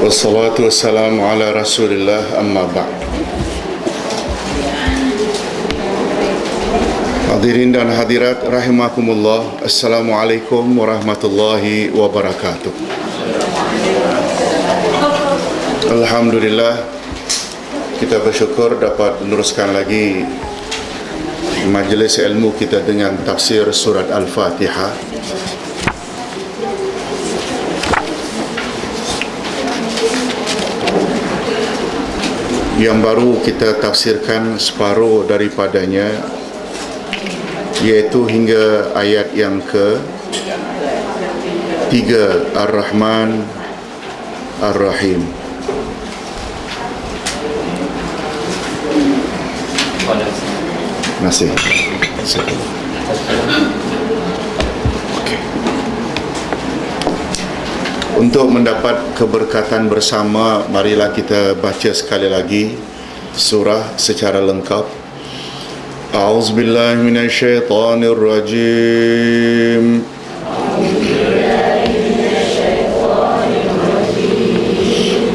Wassalatu wassalamu ala rasulillah amma ba'd. Hadirin dan hadirat rahimakumullah, Assalamualaikum warahmatullahi wabarakatuh. Alhamdulillah, kita bersyukur dapat meneruskan lagi majlis ilmu kita dengan tafsir surat Al-Fatihah. Yang baru kita tafsirkan separuh daripadanya, yaitu hingga ayat yang ke-3, Ar-Rahman Ar-Rahim. Masih. Okay. Untuk mendapat keberkatan bersama, marilah kita baca sekali lagi surah secara lengkap. A'udzubillahi minasyaitonirrajim.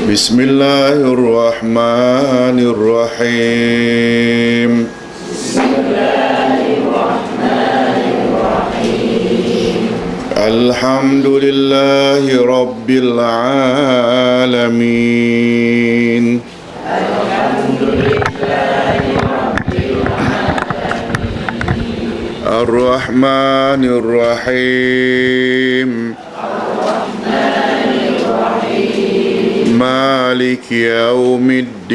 Bismillahirrahmanirrahim. Alhamdulillahi Rabbil Alamin. Ar-Rahmanir Rahim. Malik Yaumiddin.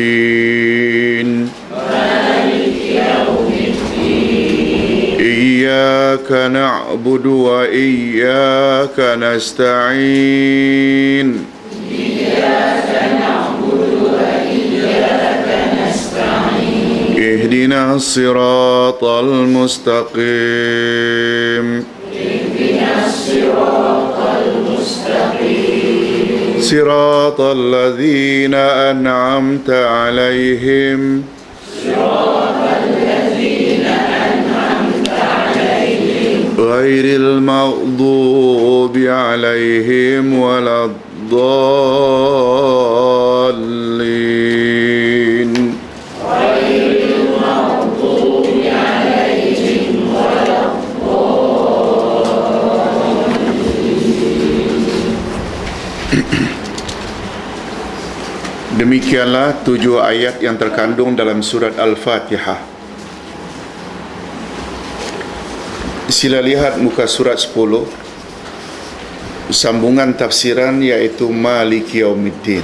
Iyyaka na'budu wa iyyaka nasta'in. Ihdinas siratal mustaqim. Siratal ladzina an'amta 'alaihim. Ghairil maghdubi 'alaihim waladdallin. Demikianlah 7 ayat yang terkandung dalam surat Al-Fatihah. Sila lihat muka surat 10, sambungan tafsiran, iaitu Maliki Yaumiddin.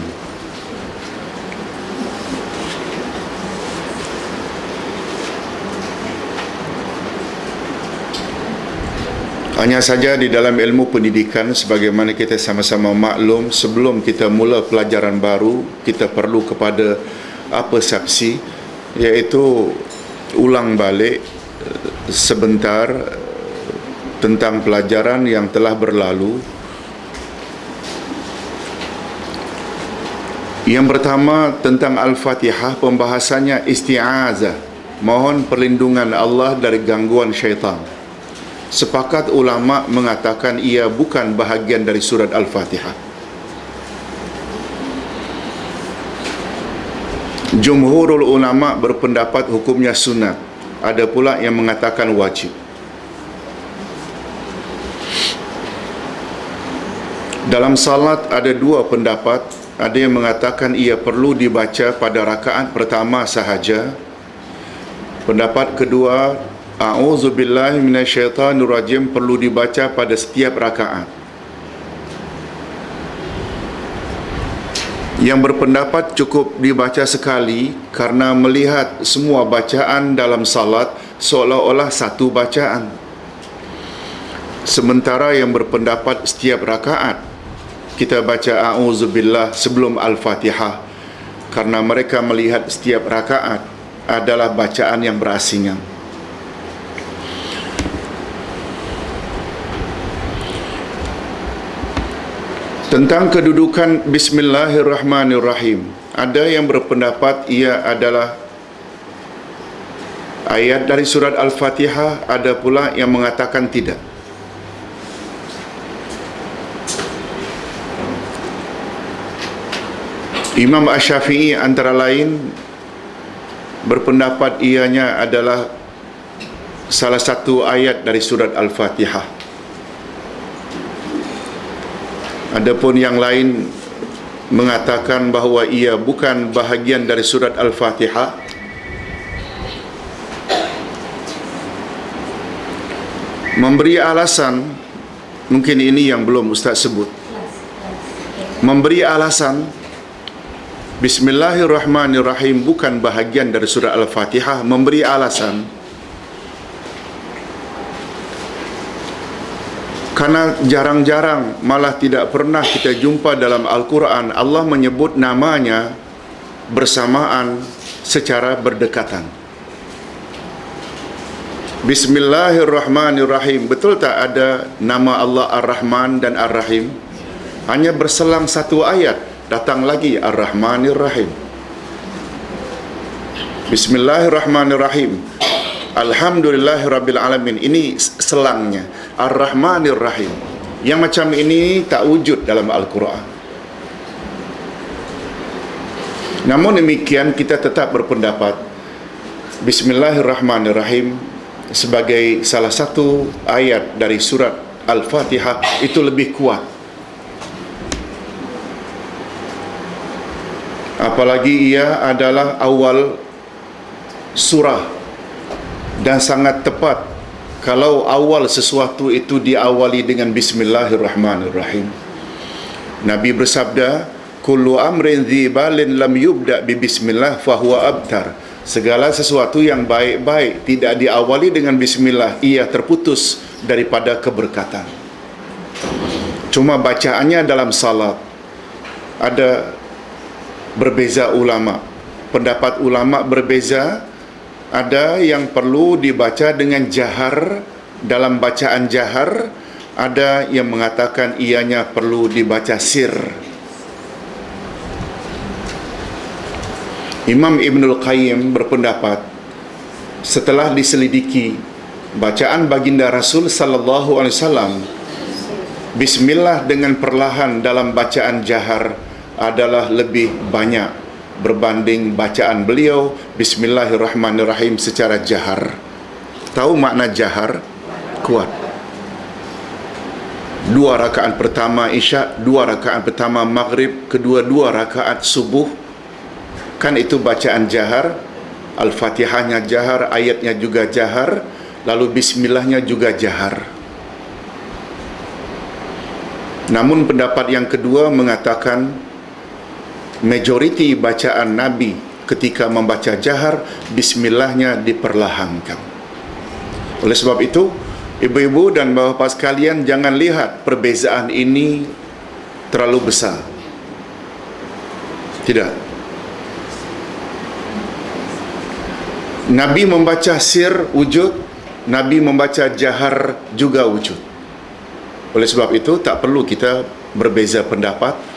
Hanya saja di dalam ilmu pendidikan, sebagaimana kita sama-sama maklum, sebelum kita mula pelajaran baru, kita perlu kepada saksi, iaitu ulang balik sebentar tentang pelajaran yang telah berlalu. Yang pertama tentang Al-Fatihah, pembahasannya isti'azah, mohon perlindungan Allah dari gangguan syaitan. Sepakat ulama mengatakan ia bukan bahagian dari surat Al-Fatihah. Jumhurul ulama berpendapat hukumnya sunat, ada pula yang mengatakan wajib. Dalam salat ada 2 pendapat, ada yang mengatakan ia perlu dibaca pada rakaat pertama sahaja. Pendapat kedua, A'udzubillahi minasyaitonirrajim, perlu dibaca pada setiap rakaat. Yang berpendapat cukup dibaca sekali karena melihat semua bacaan dalam salat seolah-olah satu bacaan. Sementara yang berpendapat setiap rakaat kita baca A'udzubillah sebelum Al-Fatihah, karena mereka melihat setiap rakaat adalah bacaan yang berasingan. Tentang kedudukan Bismillahirrahmanirrahim, ada yang berpendapat ia adalah ayat dari surat Al-Fatihah, ada pula yang mengatakan tidak. Imam Asy-Syafi'i antara lain berpendapat ianya adalah salah satu ayat dari surat Al-Fatihah. Adapun yang lain mengatakan bahawa ia bukan bahagian dari surat Al-Fatihah. Memberi alasan, mungkin ini yang belum Ustaz sebut. Memberi alasan Bismillahirrahmanirrahim bukan bahagian dari surah Al-Fatihah. Memberi alasan karena jarang-jarang, malah tidak pernah kita jumpa dalam Al-Quran Allah menyebut namanya bersamaan secara berdekatan. Bismillahirrahmanirrahim, betul tak ada nama Allah Ar-Rahman dan Ar-Rahim? Hanya berselang satu ayat, datang lagi Ar-Rahmanir-Rahim. Bismillahirrahmanirrahim, Alhamdulillahirrabbilalamin. Ini selangnya Ar-Rahmanir-Rahim. Yang macam ini tak wujud dalam Al-Quran. Namun demikian kita tetap berpendapat Bismillahirrahmanirrahim sebagai salah satu ayat dari surat Al-Fatihah itu lebih kuat. Apalagi ia adalah awal surah dan sangat tepat kalau awal sesuatu itu diawali dengan Bismillahirrahmanirrahim. Nabi bersabda, kullu amrin dhi balin lam yubda bi bismillah fahuwa abtar. Segala sesuatu yang baik-baik tidak diawali dengan bismillah, ia terputus daripada keberkatan. Cuma bacaannya dalam salat ada berbeza ulama. Pendapat ulama berbeza. Ada yang perlu dibaca dengan jahar, dalam bacaan jahar. Ada yang mengatakan ianya perlu dibaca sir. Imam Ibnul Qayyim berpendapat, setelah diselidiki bacaan baginda Rasul sallallahu alaihi wasallam, bismillah dengan perlahan dalam bacaan jahar adalah lebih banyak berbanding bacaan beliau Bismillahirrahmanirrahim secara jahar. Tahu makna jahar? Kuat. 2 rakaat pertama Isyak, 2 rakaat pertama Maghrib, kedua 2 rakaat subuh, kan itu bacaan jahar. Al-Fatihahnya jahar, ayatnya juga jahar, lalu bismillahnya juga jahar. Namun pendapat yang kedua mengatakan majoriti bacaan Nabi ketika membaca jahar, bismillahnya diperlahankan. Oleh sebab itu, ibu-ibu dan bapa sekalian, jangan lihat perbezaan ini terlalu besar. Tidak. Nabi membaca sir wujud, Nabi membaca jahar juga wujud. Oleh sebab itu tak perlu kita berbeza pendapat.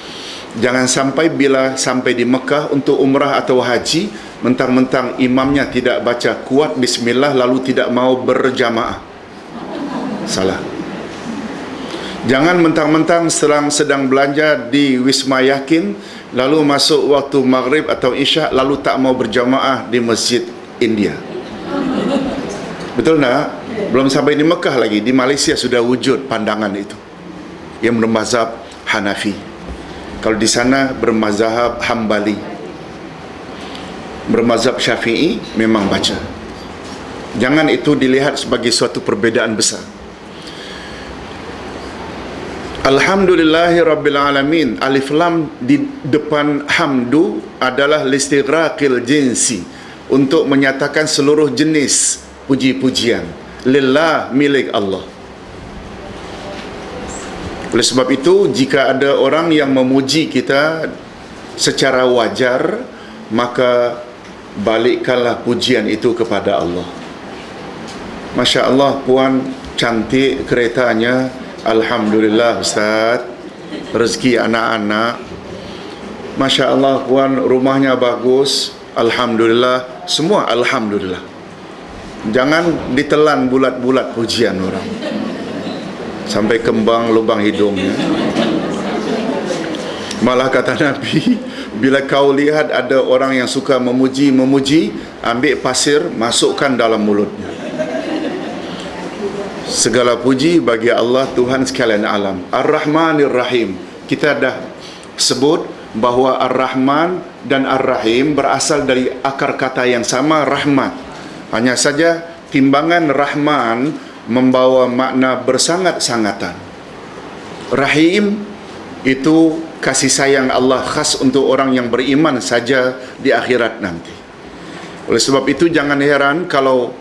Jangan sampai bila sampai di Mekah untuk umrah atau haji, mentang-mentang imamnya tidak baca kuat bismillah lalu tidak mau berjamaah. Salah. Jangan mentang-mentang sedang belanja di Wisma Yakin, lalu masuk waktu maghrib atau isyak lalu tak mau berjamaah di masjid India. Betul tak? Belum sampai di Mekah lagi, di Malaysia sudah wujud pandangan itu yang bermazhab Hanafi. Kalau di sana bermazhab Hambali, bermazhab Syafi'i memang baca. Jangan itu dilihat sebagai suatu perbedaan besar. Alhamdulillahirrabbilalamin, alif lam di depan hamdu adalah listighraqil jinsi, untuk menyatakan seluruh jenis puji-pujian. Lillah, milik Allah. Oleh sebab itu, jika ada orang yang memuji kita secara wajar, maka balikkanlah pujian itu kepada Allah. Masya Allah, puan cantik keretanya. Alhamdulillah Ustaz, rezeki anak-anak. Masya Allah, puan rumahnya bagus. Alhamdulillah, semua Alhamdulillah. Jangan ditelan bulat-bulat pujian orang sampai kembang lubang hidungnya. Malah kata Nabi, Bila kau lihat ada orang yang suka memuji, ambil pasir, masukkan dalam mulutnya. Segala puji bagi Allah, Tuhan sekalian alam. Ar-Rahmanir Rahim. Kita dah sebut bahawa Ar-Rahman dan Ar-Rahim berasal dari akar kata yang sama, rahmat. Hanya saja timbangan Rahman membawa makna bersangat-sangatan. Rahim itu kasih sayang Allah khas untuk orang yang beriman saja di akhirat nanti. Oleh sebab itu jangan heran kalau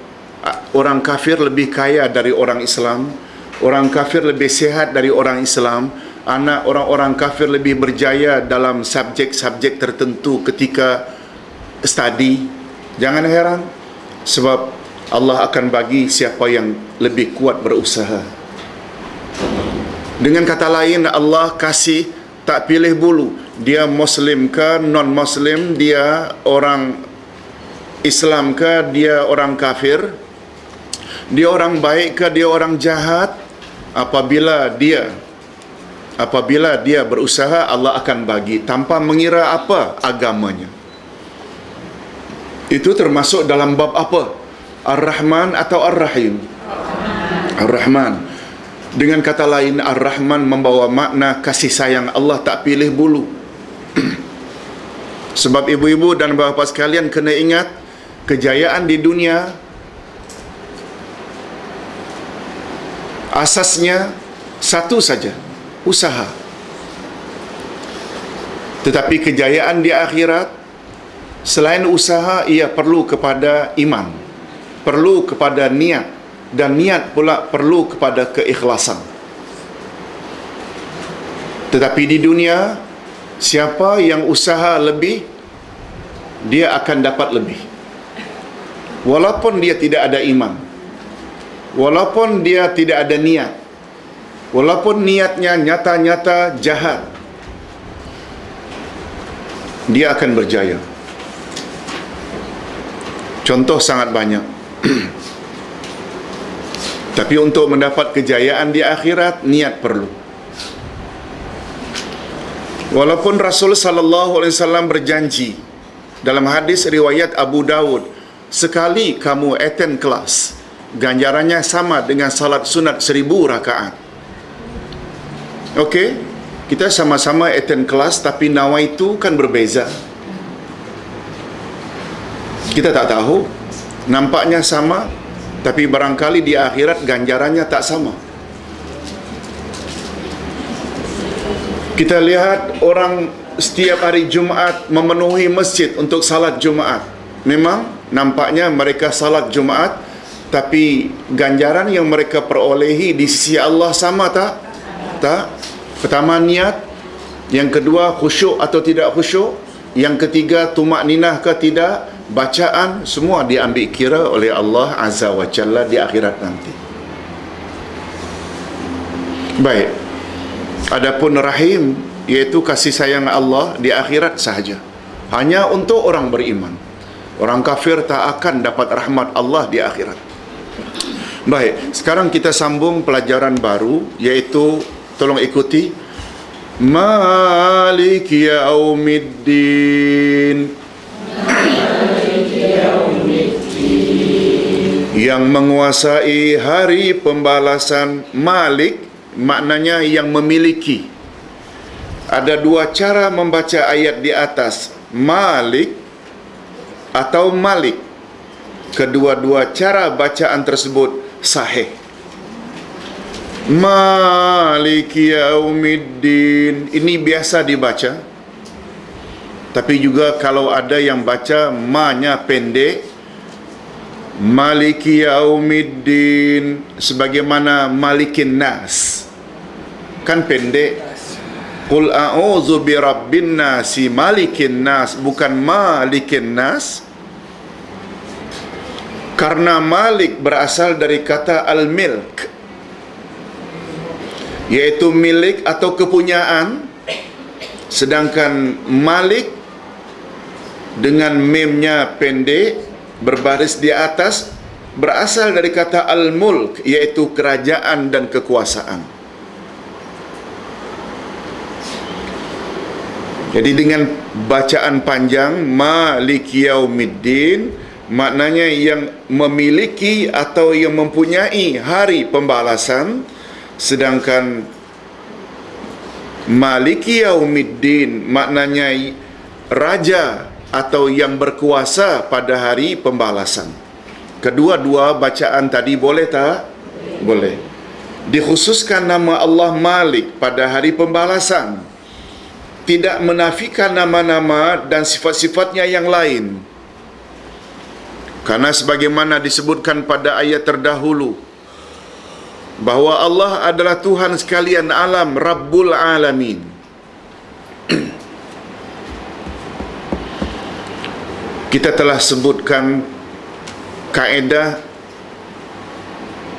orang kafir lebih kaya dari orang Islam, orang kafir lebih sehat dari orang Islam, anak orang-orang kafir lebih berjaya dalam subjek-subjek tertentu ketika study. Jangan heran, sebab Allah akan bagi siapa yang lebih kuat berusaha. Dengan kata lain, Allah kasih tak pilih bulu. Dia Muslim ke non-Muslim, dia orang Islam ke, dia orang kafir, dia orang baik ke, dia orang jahat. Apabila dia berusaha, Allah akan bagi tanpa mengira apa agamanya. Itu termasuk dalam bab apa? Ar-Rahman atau Ar-Rahim? Ar-Rahman. Dengan kata lain, Ar-Rahman membawa makna kasih sayang Allah tak pilih bulu. Sebab ibu-ibu dan bapa sekalian kena ingat, kejayaan di dunia asasnya satu saja, usaha. Tetapi kejayaan di akhirat selain usaha, ia perlu kepada iman, perlu kepada niat, dan niat pula perlu kepada keikhlasan. Tetapi di dunia, siapa yang usaha lebih, dia akan dapat lebih. Walaupun dia tidak ada iman, walaupun dia tidak ada niat, walaupun niatnya nyata-nyata jahat, dia akan berjaya. Contoh sangat banyak. Tapi untuk mendapat kejayaan di akhirat, niat perlu. Walaupun Rasul sallallahu alaihi wasallam berjanji dalam hadis riwayat Abu Dawud, sekali kamu attend kelas, ganjarannya sama dengan salat sunat 1000 rakaat. Okey, kita sama-sama attend kelas, tapi nawaitu kan berbeza. Kita tak tahu, nampaknya sama, tapi barangkali di akhirat ganjarannya tak sama. Kita lihat orang setiap hari Jumaat memenuhi masjid untuk salat Jumaat. Memang nampaknya mereka salat Jumaat, tapi ganjaran yang mereka perolehi di sisi Allah sama tak? Tak. Pertama niat, yang kedua khusyuk atau tidak khusyuk, yang ketiga tumak ninah ke tidak, bacaan, semua diambil kira oleh Allah Azza wa Jalla di akhirat nanti. Baik. Adapun rahim, iaitu kasih sayang Allah di akhirat sahaja, hanya untuk orang beriman. Orang kafir tak akan dapat rahmat Allah di akhirat. Baik, sekarang kita sambung pelajaran baru, iaitu tolong ikuti, Malik Yaumiddin. Yang menguasai hari pembalasan. Malik maknanya yang memiliki. Ada dua cara membaca ayat di atas, Malik atau Malik. Kedua-dua cara bacaan tersebut sahih. Malik Yaumiddin, ini biasa dibaca. Tapi juga kalau ada yang baca ma-nya pendek, Maliki Yaumiddin, sebagaimana Malikin Nas, kan pendek. Qul a'udzu birabbin nasi malikin nas, bukan malikin nas. Karena Malik berasal dari kata al-milk, iaitu milik atau kepunyaan. Sedangkan Malik dengan memnya pendek berbaris di atas berasal dari kata al-mulk, iaitu kerajaan dan kekuasaan. Jadi dengan bacaan panjang Maliki Yaumiddin, maknanya yang memiliki atau yang mempunyai hari pembalasan. Sedangkan Maliki Yaumiddin maknanya raja atau yang berkuasa pada hari pembalasan. Kedua-dua bacaan tadi boleh tak? Boleh. Dikhususkan nama Allah Malik pada hari pembalasan, tidak menafikan nama-nama dan sifat-sifatnya yang lain. Karena sebagaimana disebutkan pada ayat terdahulu, bahawa Allah adalah Tuhan sekalian alam, Rabbul Alamin. Kita telah sebutkan kaedah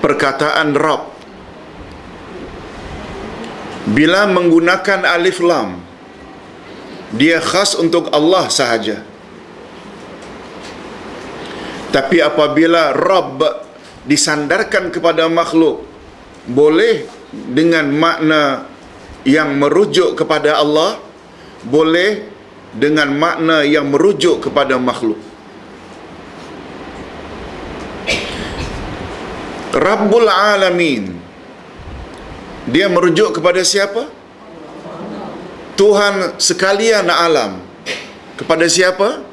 perkataan Rabb. Bila menggunakan alif lam, dia khas untuk Allah sahaja. Tapi apabila Rabb disandarkan kepada makhluk, boleh dengan makna yang merujuk kepada Allah, boleh dengan makna yang merujuk kepada makhluk. Rabbul Alamin, dia merujuk kepada siapa? Tuhan sekalian alam. Kepada siapa?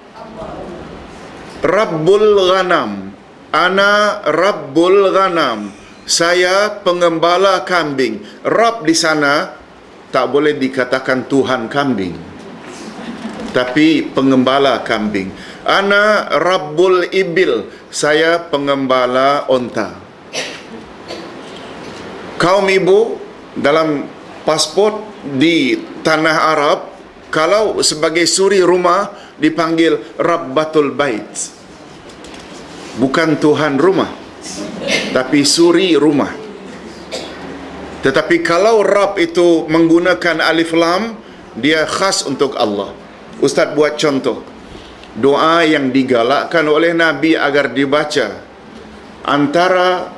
Rabbul Ghanam, ana Rabbul Ghanam, saya pengembala kambing. Rabb di sana tak boleh dikatakan Tuhan kambing, tapi pengembala kambing. Ana Rabbul Ibil, saya pengembala onta. Kaum ibu dalam pasport di tanah Arab, kalau sebagai suri rumah dipanggil Rabbatul Bait, bukan Tuhan rumah, tapi suri rumah. Tetapi kalau Rabb itu menggunakan alif lam, dia khas untuk Allah. Ustaz buat contoh doa yang digalakkan oleh Nabi agar dibaca antara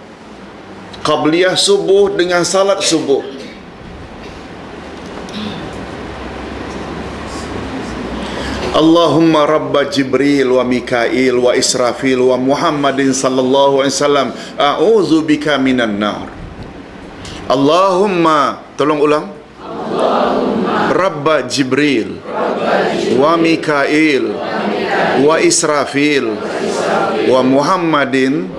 qabliyah subuh dengan salat subuh. Allahumma rabba Jibril wa Mikail wa Israfil wa Muhammadin sallallahu alaihi wasallam, a'udzu bika minan nar. Allahumma, tolong ulang. Allahumma rabba Jibril wa Mikail wa Israfil wa Muhammadin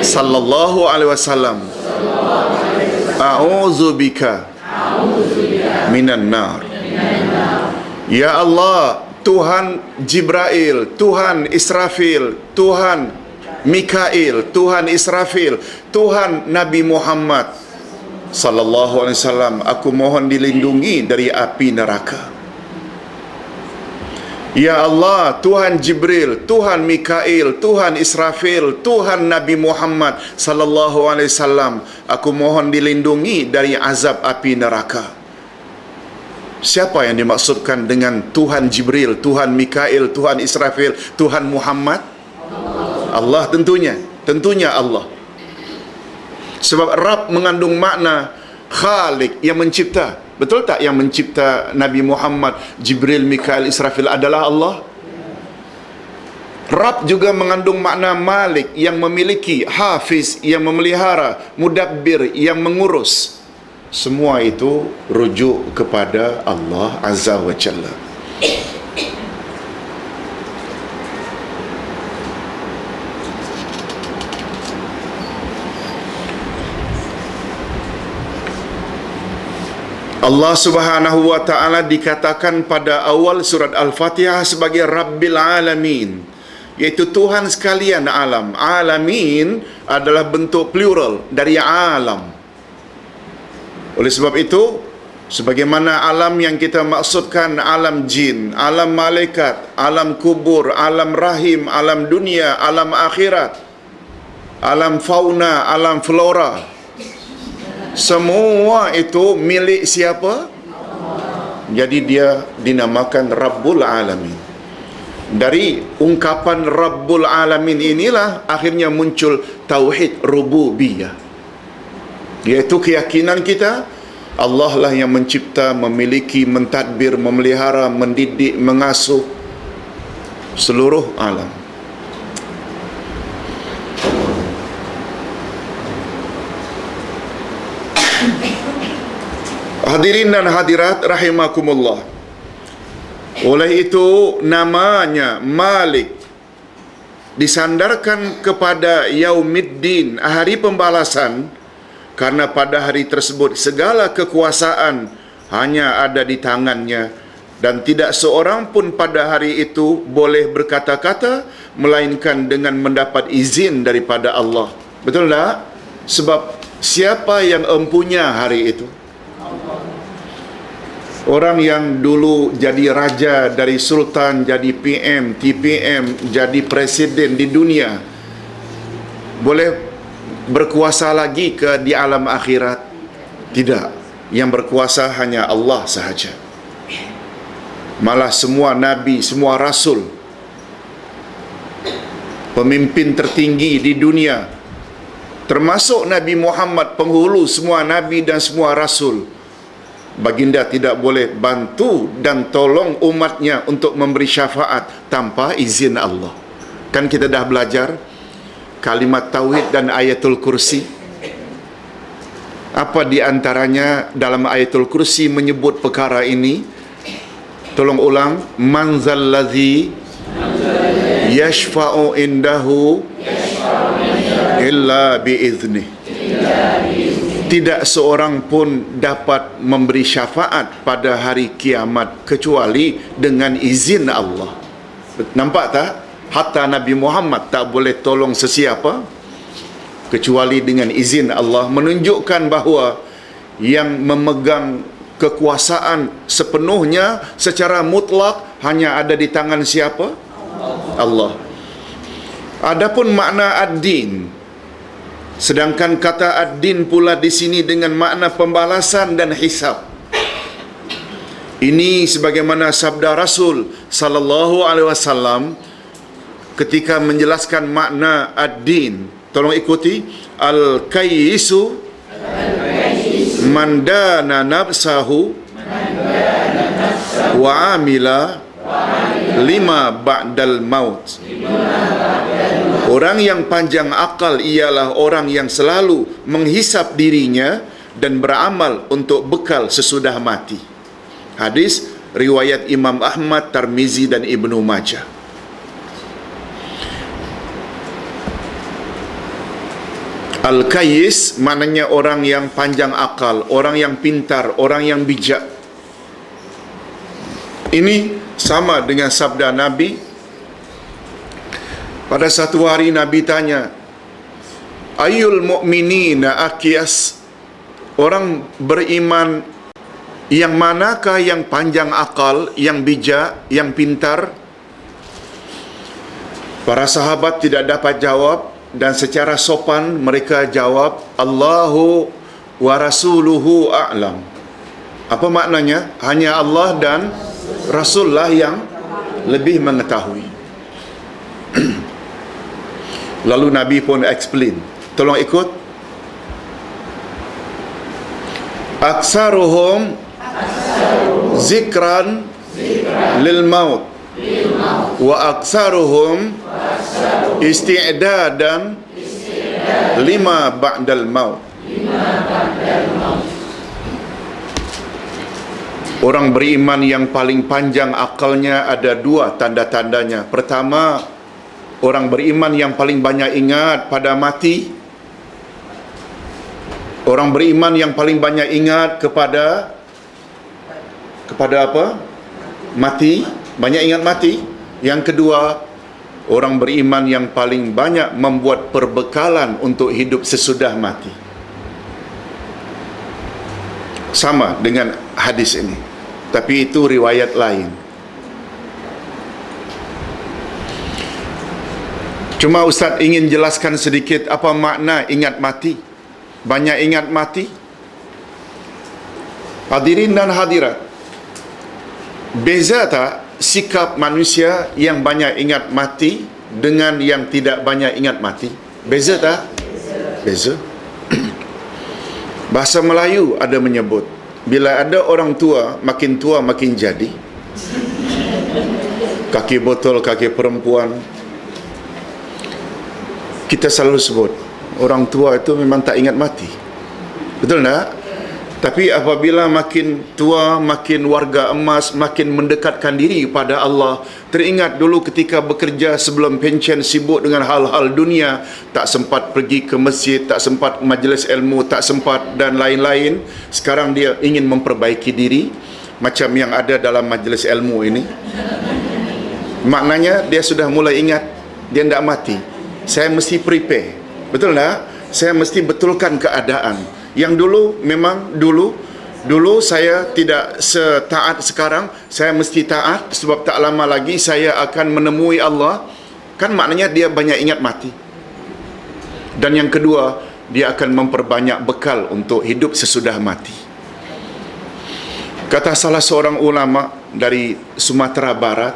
sallallahu alaihi wasallam, a'udzu bika minan nar. Ya Allah, Tuhan Jibril, Tuhan Israfil, Tuhan Mikail, Tuhan Israfil, Tuhan Nabi Muhammad sallallahu alaihi wasallam, aku mohon dilindungi dari api neraka. Ya Allah, Tuhan Jibril, Tuhan Mikail, Tuhan Israfil, Tuhan Nabi Muhammad sallallahu alaihi wasallam, aku mohon dilindungi dari azab api neraka. Siapa yang dimaksudkan dengan Tuhan Jibril, Tuhan Mikail, Tuhan Israfil, Tuhan Muhammad? Allah tentunya Allah. Sebab Rabb mengandung makna Khalik, yang mencipta. Betul tak yang mencipta Nabi Muhammad, Jibril, Mikail, Israfil adalah Allah? Rabb juga mengandung makna Malik, yang memiliki, Hafiz, yang memelihara, Mudabbir, yang mengurus. Semua itu rujuk kepada Allah Azza wa Jalla. Allah Subhanahu wa taala dikatakan pada awal surat Al-Fatihah sebagai Rabbil Alamin, iaitu Tuhan sekalian alam. Alamin adalah bentuk plural dari alam. Oleh sebab itu, sebagaimana alam yang kita maksudkan alam jin, alam malaikat, alam kubur, alam rahim, alam dunia, alam akhirat, alam fauna, alam flora, semua itu milik siapa? Jadi dia dinamakan Rabbul Alamin. Dari ungkapan Rabbul Alamin inilah akhirnya muncul Tauhid Rububiyah, iaitu keyakinan kita Allah lah yang mencipta, memiliki, mentadbir, memelihara, mendidik, mengasuh seluruh alam. Hadirin dan hadirat rahimakumullah. Oleh itu namanya Malik disandarkan kepada Yaumiddin, hari pembalasan, karena pada hari tersebut segala kekuasaan hanya ada di tangannya dan tidak seorang pun pada hari itu boleh berkata-kata melainkan dengan mendapat izin daripada Allah. Betul tak? Sebab siapa yang empunya hari itu? Orang yang dulu jadi raja, dari sultan jadi PM, TPM, jadi presiden di dunia, boleh berkuasa lagi ke di alam akhirat? Tidak. Yang berkuasa hanya Allah sahaja. Malah semua nabi, semua rasul, pemimpin tertinggi di dunia, termasuk Nabi Muhammad, penghulu semua nabi dan semua rasul, baginda tidak boleh bantu dan tolong umatnya untuk memberi syafaat tanpa izin Allah. Kan kita dah belajar kalimat tauhid dan ayatul kursi. Apa di antaranya dalam ayatul kursi menyebut perkara ini? Tolong ulang. Man zallazi yashfa'u indahu illa biiznih. Tidak seorang pun dapat memberi syafaat pada hari kiamat kecuali dengan izin Allah. Nampak tak? Hatta Nabi Muhammad tak boleh tolong sesiapa kecuali dengan izin Allah, menunjukkan bahawa yang memegang kekuasaan sepenuhnya secara mutlak hanya ada di tangan siapa? Allah. Adapun makna ad-din, sedangkan kata ad-din pula di sini dengan makna pembalasan dan hisab. Ini sebagaimana sabda Rasul sallallahu alaihi wasallam ketika menjelaskan makna ad-din. Tolong ikuti. Al-kayyisu man dana nafsahu wa amila lima ba'dal maut. Orang yang panjang akal ialah orang yang selalu menghisap dirinya dan beramal untuk bekal sesudah mati. Hadis riwayat Imam Ahmad, Tirmizi dan Ibnu Majah. Al-Kayyis maknanya orang yang panjang akal, orang yang pintar, orang yang bijak. Ini sama dengan sabda Nabi. Pada satu hari Nabi tanya, Ayyul mu'minina akyas? Orang beriman yang manakah yang panjang akal, yang bijak, yang pintar? Para sahabat tidak dapat jawab, dan secara sopan mereka jawab, Allahu wa rasuluhu a'lam. Apa maknanya? Hanya Allah dan Rasulullah yang lebih mengetahui. Lalu Nabi pun explain. Tolong ikut. Aksaruhum zikran lil maut wa aksaruhum isti'dadan lima ba'dal maut. Orang beriman yang paling panjang akalnya ada dua tanda-tandanya. Pertama, orang beriman yang paling banyak ingat pada mati. Orang beriman yang paling banyak ingat kepada apa? Mati. Banyak ingat mati. Yang kedua, orang beriman yang paling banyak membuat perbekalan untuk hidup sesudah mati. Sama dengan hadis ini, tapi itu riwayat lain. Cuma Ustaz ingin jelaskan sedikit apa makna ingat mati. Banyak ingat mati. Hadirin dan hadirat, beza tak sikap manusia yang banyak ingat mati dengan yang tidak banyak ingat mati? Beza tak? Beza. Bahasa Melayu ada menyebut, bila ada orang tua makin jadi. Kaki botol, kaki perempuan. Kita selalu sebut orang tua itu memang tak ingat mati. Betul tak? Tapi apabila makin tua, makin warga emas, makin mendekatkan diri pada Allah, teringat dulu ketika bekerja sebelum pencen, sibuk dengan hal-hal dunia, tak sempat pergi ke masjid, tak sempat majlis ilmu, tak sempat dan lain-lain. Sekarang dia ingin memperbaiki diri macam yang ada dalam majlis ilmu ini. Maknanya dia sudah mulai ingat dia tidak mati. Saya mesti prepare. Betul tak? Saya mesti betulkan keadaan. Yang dulu memang dulu saya tidak setaat sekarang. Saya mesti taat sebab tak lama lagi saya akan menemui Allah. Kan maknanya dia banyak ingat mati. Dan yang kedua, dia akan memperbanyak bekal untuk hidup sesudah mati. Kata salah seorang ulama dari Sumatera Barat,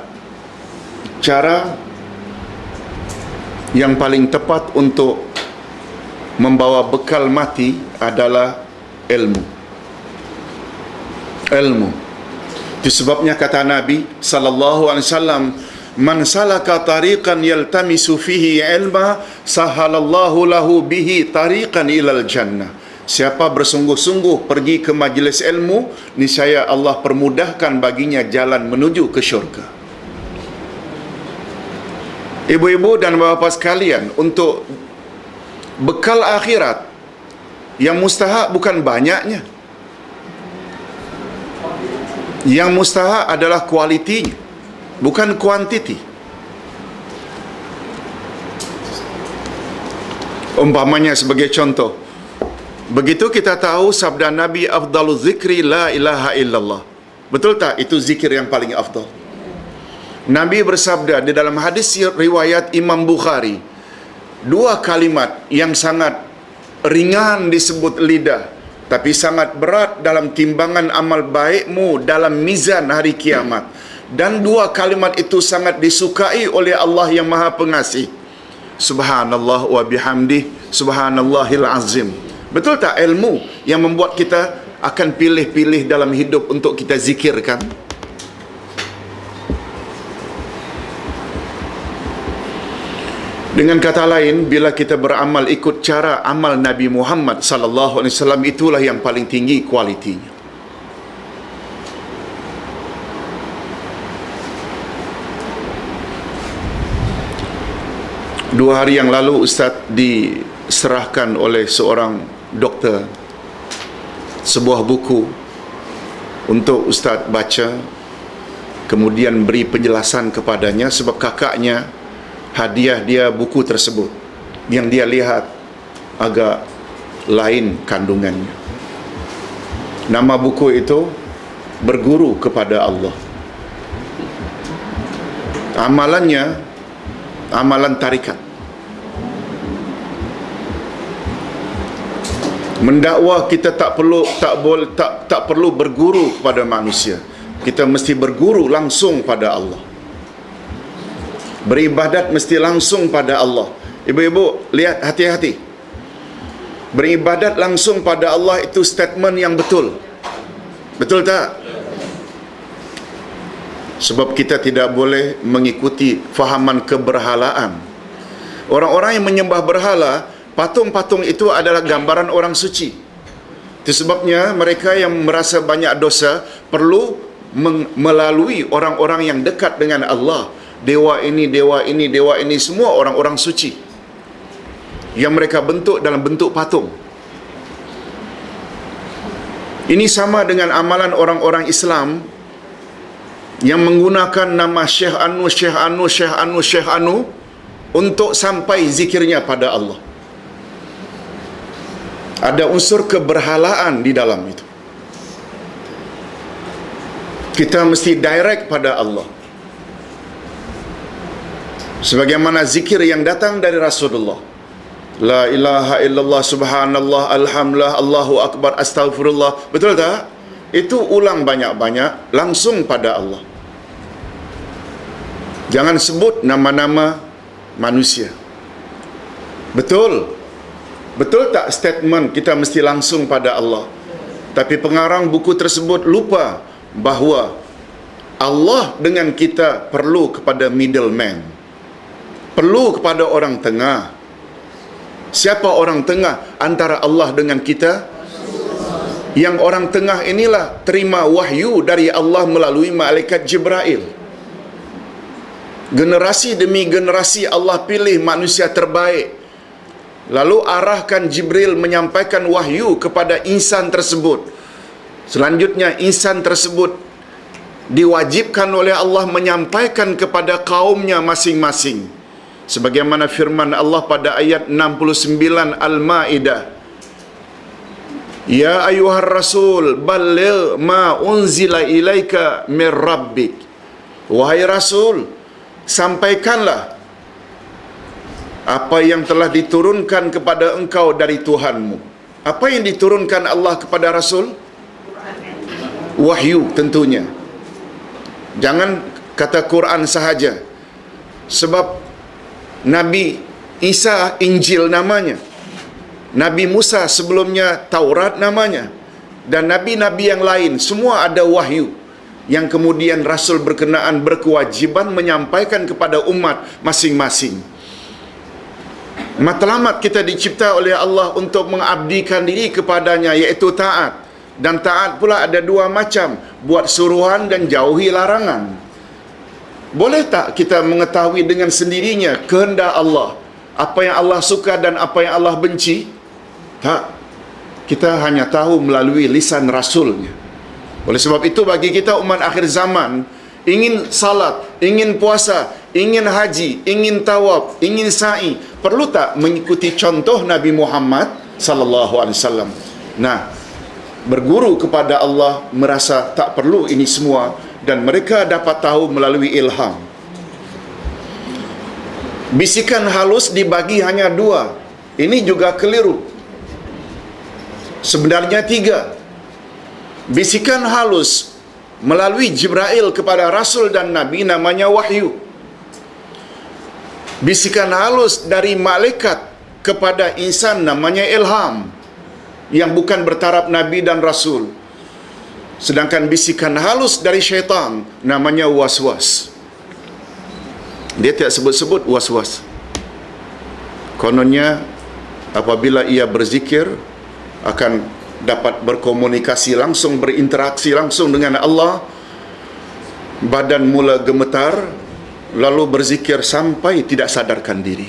cara yang paling tepat untuk membawa bekal mati adalah ilmu. Ilmu. Itu sebabnya kata Nabi sallallahu alaihi wasallam, "Man salaka tariqan yaltamisu fihi ilma, sahalallahu lahu bihi tariqan ilal jannah." Siapa bersungguh-sungguh pergi ke majlis ilmu, niscaya Allah permudahkan baginya jalan menuju ke syurga. Ibu-ibu dan bapa sekalian, untuk bekal akhirat yang mustahak bukan banyaknya. Yang mustahak adalah kualitinya, bukan kuantiti. Umpamanya sebagai contoh, begitu kita tahu sabda Nabi, afdaluz zikri la ilaha illallah. Betul tak? Itu zikir yang paling afdal. Nabi bersabda di dalam hadis riwayat Imam Bukhari, dua kalimat yang sangat ringan disebut lidah, tapi sangat berat dalam timbangan amal baikmu dalam mizan hari kiamat. Dan dua kalimat itu sangat disukai oleh Allah yang Maha Pengasih. Subhanallah wa bihamdih, subhanallahil azim. Betul tak ilmu yang membuat kita akan pilih-pilih dalam hidup untuk kita zikirkan? Dengan kata lain, bila kita beramal ikut cara amal Nabi Muhammad sallallahu alaihi wasallam, itulah yang paling tinggi kualitinya. Dua hari yang lalu Ustaz diserahkan oleh seorang doktor sebuah buku untuk Ustaz baca, kemudian beri penjelasan kepadanya, sebab kakaknya hadiah dia buku tersebut yang dia lihat agak lain kandungannya. Nama buku itu Berguru kepada Allah. Amalannya amalan tarikat. Mendakwa kita tak perlu berguru kepada manusia. Kita mesti berguru langsung pada Allah. Beribadat mesti langsung pada Allah. Ibu-ibu, lihat, hati-hati. Beribadat langsung pada Allah itu statement yang betul. Betul tak? Sebab kita tidak boleh mengikuti fahaman keberhalaan. Orang-orang yang menyembah berhala, patung-patung itu adalah gambaran orang suci. Itu sebabnya mereka yang merasa banyak dosa perlu melalui orang-orang yang dekat dengan Allah. Dewa ini, dewa ini, dewa ini, semua orang-orang suci yang mereka bentuk dalam bentuk patung. Ini sama dengan amalan orang-orang Islam yang menggunakan nama Syekh Anu, Syekh Anu, Syekh Anu, Syekh Anu untuk sampai zikirnya pada Allah. Ada unsur keberhalaan di dalam itu. Kita mesti direct pada Allah. Sebagaimana zikir yang datang dari Rasulullah. La ilaha illallah, subhanallah, alhamdulillah, Allahu akbar, astaghfirullah. Betul tak? Itu ulang banyak-banyak langsung pada Allah. Jangan sebut nama-nama manusia. Betul? Betul tak statement kita mesti langsung pada Allah? Tapi pengarang buku tersebut lupa bahawa Allah dengan kita perlu kepada middleman, perlu kepada orang tengah. Siapa orang tengah antara Allah dengan kita? Yang orang tengah inilah terima wahyu dari Allah melalui malaikat Jibril. Generasi demi generasi Allah pilih manusia terbaik, lalu arahkan Jibril menyampaikan wahyu kepada insan tersebut. Selanjutnya insan tersebut diwajibkan oleh Allah menyampaikan kepada kaumnya masing-masing. Sebagaimana firman Allah pada ayat 69 Al-Maidah, Ya ayuhar rasul balligh ma unzila ilaika min rabbik. Wahai rasul, sampaikanlah apa yang telah diturunkan kepada engkau dari Tuhanmu. Apa yang diturunkan Allah kepada rasul? Wahyu tentunya. Jangan kata Quran sahaja. Sebab Nabi Isa Injil namanya, Nabi Musa sebelumnya Taurat namanya, dan nabi-nabi yang lain semua ada wahyu yang kemudian rasul berkenaan berkewajiban menyampaikan kepada umat masing-masing. Matlamat kita dicipta oleh Allah untuk mengabdikan diri kepadanya, iaitu taat. Dan taat pula ada dua macam, buat suruhan dan jauhi larangan. Boleh tak kita mengetahui dengan sendirinya kehendak Allah, apa yang Allah suka dan apa yang Allah benci? Tak. Kita hanya tahu melalui lisan rasulnya. Oleh sebab itu bagi kita umat akhir zaman, ingin salat, ingin puasa, ingin haji, ingin tawaf, ingin sa'i, perlu tak mengikuti contoh Nabi Muhammad sallallahu alaihi wasallam? Nah, berguru kepada Allah merasa tak perlu ini semua, dan mereka dapat tahu melalui ilham. Bisikan halus dibagi hanya dua. Ini juga keliru. Sebenarnya tiga. Bisikan halus melalui Jibril kepada Rasul dan Nabi namanya wahyu. Bisikan halus dari malaikat kepada insan namanya ilham, yang bukan bertaraf Nabi dan Rasul. Sedangkan bisikan halus dari syaitan namanya waswas. Dia tidak sebut-sebut waswas. Kononnya apabila ia berzikir akan dapat berkomunikasi langsung, berinteraksi langsung dengan Allah. Badan mula gemetar, lalu berzikir sampai tidak sadarkan diri.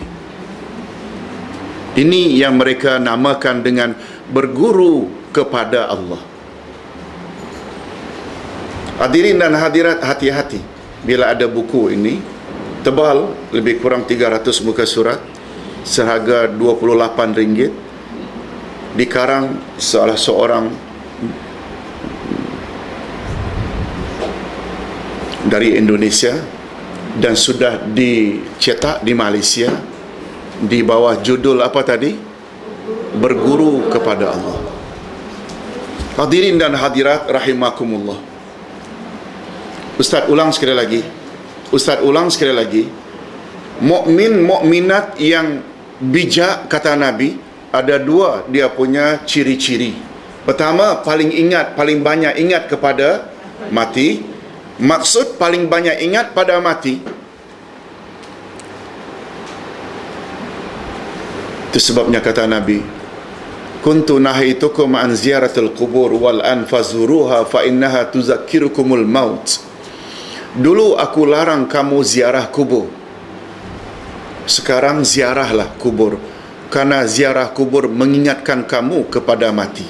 Ini yang mereka namakan dengan berguru kepada Allah. Hadirin dan hadirat, hati-hati bila ada buku ini, tebal, lebih kurang 300 muka surat, seharga RM28, dikarang salah seorang dari Indonesia dan sudah dicetak di Malaysia di bawah judul apa tadi? Berguru kepada Allah. Hadirin dan hadirat rahimakumullah. Ustaz ulang sekali lagi. Mukmin mukminat yang bijak, kata Nabi, ada dua dia punya ciri-ciri. Pertama, paling banyak ingat kepada mati. Maksud paling banyak ingat pada mati, itu sebabnya kata Nabi, kuntu nahaitukum an ziyaratil qubur wal an fazuruha fa innaha tuzakkirukumul maut. Dulu aku larang kamu ziarah kubur, sekarang ziarahlah kubur, karena ziarah kubur mengingatkan kamu kepada mati.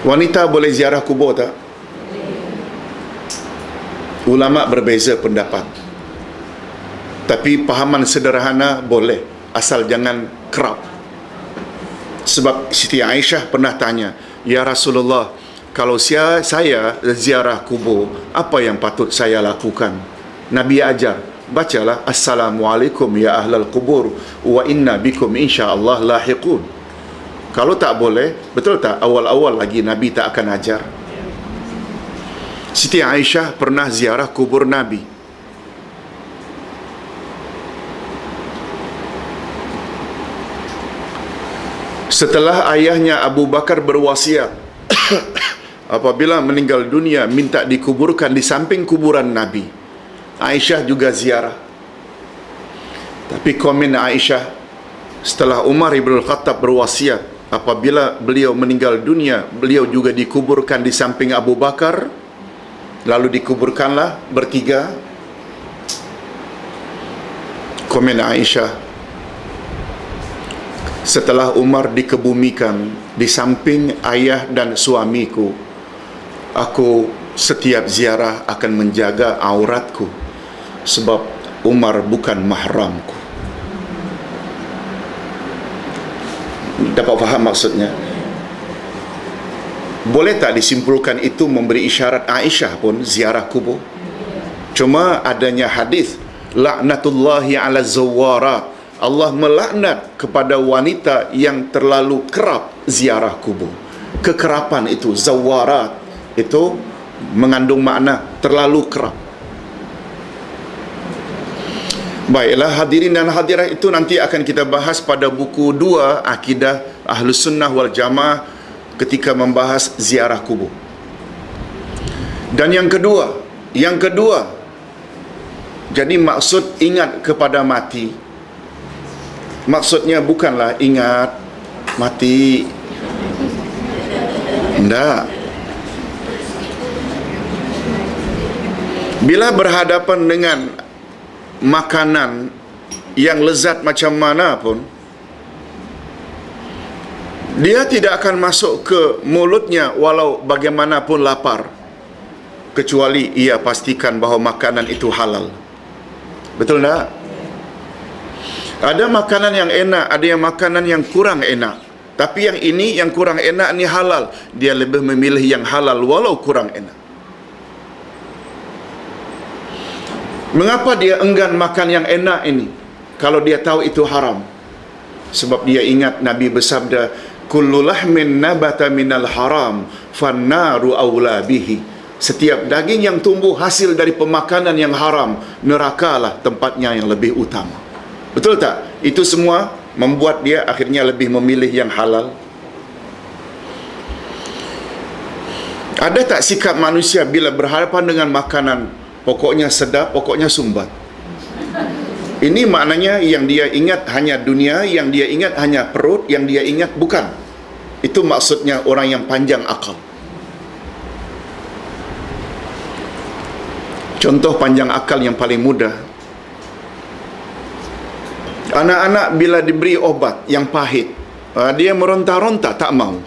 Wanita boleh ziarah kubur tak? Ulama berbeza pendapat, tapi pahaman sederhana boleh, asal jangan kerap. Sebab Siti Aisyah pernah tanya, Ya Rasulullah, kalau saya ziarah kubur, apa yang patut saya lakukan? Nabi ajar, bacalah Assalamualaikum ya ahlal kubur wa inna bikum insyaallah lahiqun. Kalau tak boleh, betul tak awal-awal lagi Nabi tak akan ajar? Siti Aisyah pernah ziarah kubur Nabi. Setelah ayahnya Abu Bakar berwasiat apabila meninggal dunia minta dikuburkan di samping kuburan Nabi, Aisyah juga ziarah. Tapi komen Aisyah, setelah Umar Ibn Khattab berwasiat apabila beliau meninggal dunia, beliau juga dikuburkan di samping Abu Bakar, lalu dikuburkanlah bertiga. Komen Aisyah, setelah Umar dikebumikan di samping ayah dan suamiku, aku setiap ziarah akan menjaga auratku, sebab Umar bukan mahramku. Dapat faham maksudnya? Boleh tak disimpulkan itu memberi isyarat Aisyah pun ziarah kubur? Cuma adanya hadis laknatullahi ala zawara, Allah melaknat kepada wanita yang terlalu kerap ziarah kubur. Kekerapan itu, zawarat itu mengandung makna terlalu kerap. Baiklah hadirin dan hadirat, itu nanti akan kita bahas pada buku 2 Akidah Ahlus Sunnah wal Jamaah ketika membahas ziarah kubur. Dan yang kedua, jadi maksud ingat kepada mati, maksudnya bukanlah ingat mati. Tidak. Bila berhadapan dengan makanan yang lezat macam mana pun, dia tidak akan masuk ke mulutnya walau bagaimanapun lapar, kecuali ia pastikan bahawa makanan itu halal. Betul tak? Ada makanan yang enak, ada yang makanan yang kurang enak. Tapi yang ini, yang kurang enak ni halal. Dia lebih memilih yang halal walau kurang enak. Mengapa dia enggan makan yang enak ini kalau dia tahu itu haram? Sebab dia ingat Nabi bersabda, kullu lahmin nabata minal haram fannaru awla bihi. Setiap daging yang tumbuh hasil dari pemakanan yang haram, nerakalah tempatnya yang lebih utama. Betul tak? Itu semua membuat dia akhirnya lebih memilih yang halal. Ada tak sikap manusia bila berhadapan dengan makanan pokoknya sedap, pokoknya sumbat? Ini maknanya yang dia ingat hanya dunia, yang dia ingat hanya perut, yang dia ingat bukan. Itu maksudnya orang yang panjang akal. Contoh panjang akal yang paling mudah, anak-anak bila diberi obat yang pahit, dia meronta-ronta tak mau.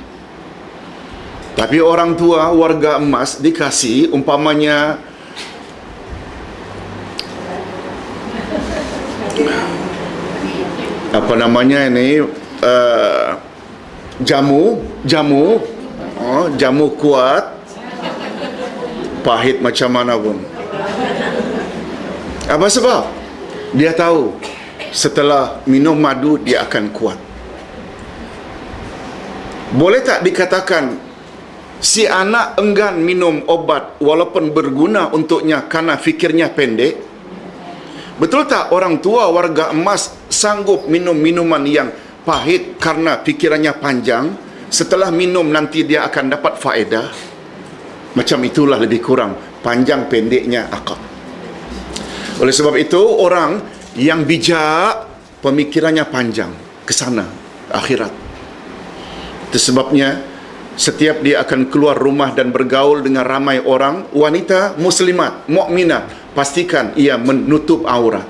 Tapi orang tua, warga emas dikasih umpamanya apa namanya ini, jamu kuat, pahit macam mana pun. Apa sebab? Dia tahu setelah minum madu dia akan kuat. Boleh tak dikatakan si anak enggan minum obat walaupun berguna untuknya karena fikirnya pendek? Betul tak orang tua warga emas sanggup minum minuman yang pahit karena fikirannya panjang? Setelah minum nanti dia akan dapat faedah. Macam itulah lebih kurang panjang pendeknya akal. Oleh sebab itu orang yang bijak pemikirannya panjang ke sana akhirat. Itu sebabnya setiap dia akan keluar rumah dan bergaul dengan ramai orang, wanita muslimat, mukminat, pastikan ia menutup aurat.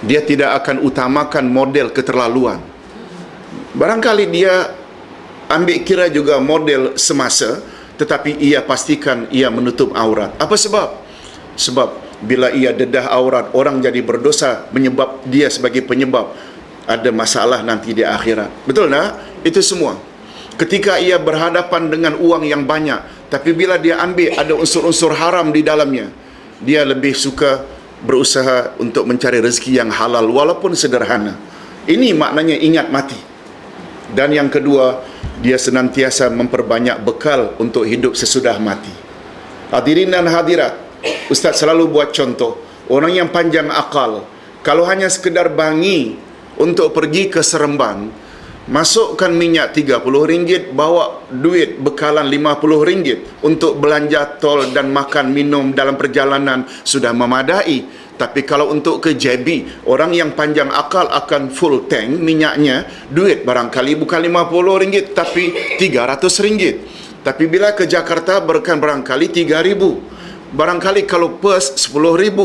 Dia tidak akan utamakan model keterlaluan. Barangkali dia ambil kira juga model semasa, tetapi ia pastikan ia menutup aurat. Apa sebab? Sebab bila ia dedah aurat, orang jadi berdosa menyebab dia sebagai penyebab ada masalah nanti di akhirat. Betul tak? Itu semua. Ketika ia berhadapan dengan uang yang banyak, tapi bila dia ambil ada unsur-unsur haram di dalamnya, dia lebih suka berusaha untuk mencari rezeki yang halal walaupun sederhana. Ini maknanya ingat mati. Dan yang kedua, dia senantiasa memperbanyak bekal untuk hidup sesudah mati. Hadirin dan hadirat, Ustaz selalu buat contoh, orang yang panjang akal, kalau hanya sekedar bangi untuk pergi ke Seremban, masukkan minyak RM30, bawa duit bekalan RM50 untuk belanja tol dan makan minum dalam perjalanan sudah memadai. Tapi kalau untuk ke JB, orang yang panjang akal akan full tank minyaknya, duit barangkali bukan RM50 tapi RM300. Tapi bila ke Jakarta barangkali RM3,000. Barangkali kalau Perth RM10,000.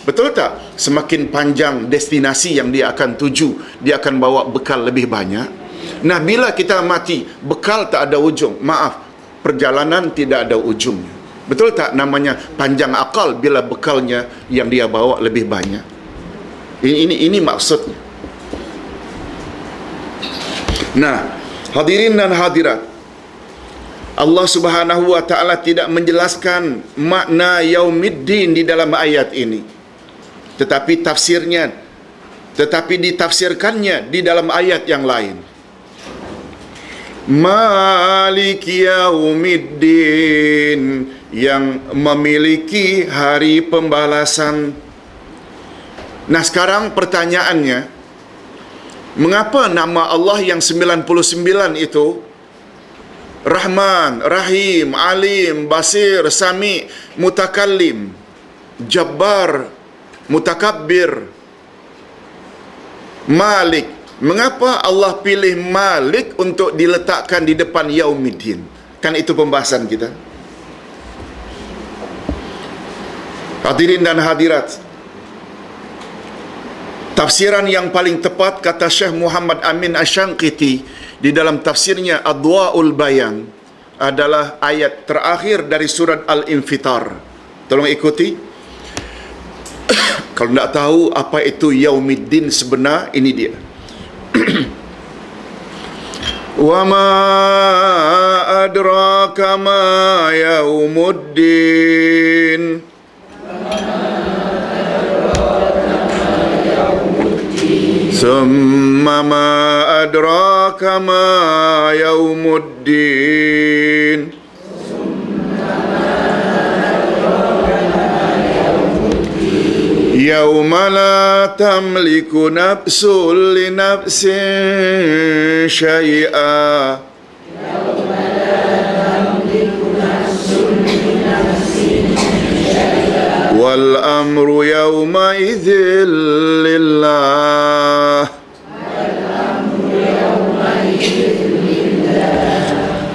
Betul tak? Semakin panjang destinasi yang dia akan tuju, dia akan bawa bekal lebih banyak. Nah, bila kita mati, bekal tak ada ujung. Maaf, perjalanan tidak ada ujungnya. Betul tak? Namanya panjang akal bila bekalnya yang dia bawa lebih banyak. Ini maksudnya. Nah, hadirin dan hadirat, Allah Subhanahu wa taala tidak menjelaskan makna yaumiddin di dalam ayat ini. Tetapi ditafsirkannya di dalam ayat yang lain. Malik yaumiddin, yang memiliki hari pembalasan. Nah, sekarang pertanyaannya, mengapa nama Allah yang 99 itu Rahman, Rahim, Alim, Basir, Sami, Mutakallim, Jabbar, Mutakabbir, Malik? Mengapa Allah pilih Malik untuk diletakkan di depan Yaumiddin? Kan itu pembahasan kita. Hadirin dan hadirat, tafsiran yang paling tepat kata Syekh Muhammad Amin Asy-Syangqiti di dalam tafsirnya Adwa'ul Bayan adalah ayat terakhir dari surat Al-Infitar. Tolong ikuti. Kalau tidak tahu apa itu Yaumiddin sebenar, ini dia. Wa ma adraka ma yaumuddin. Summa ma adraka ma yaumuddin. Yauma la tamliku nafsun li nafsin syai'a. Wal amru yauma idzil lillah.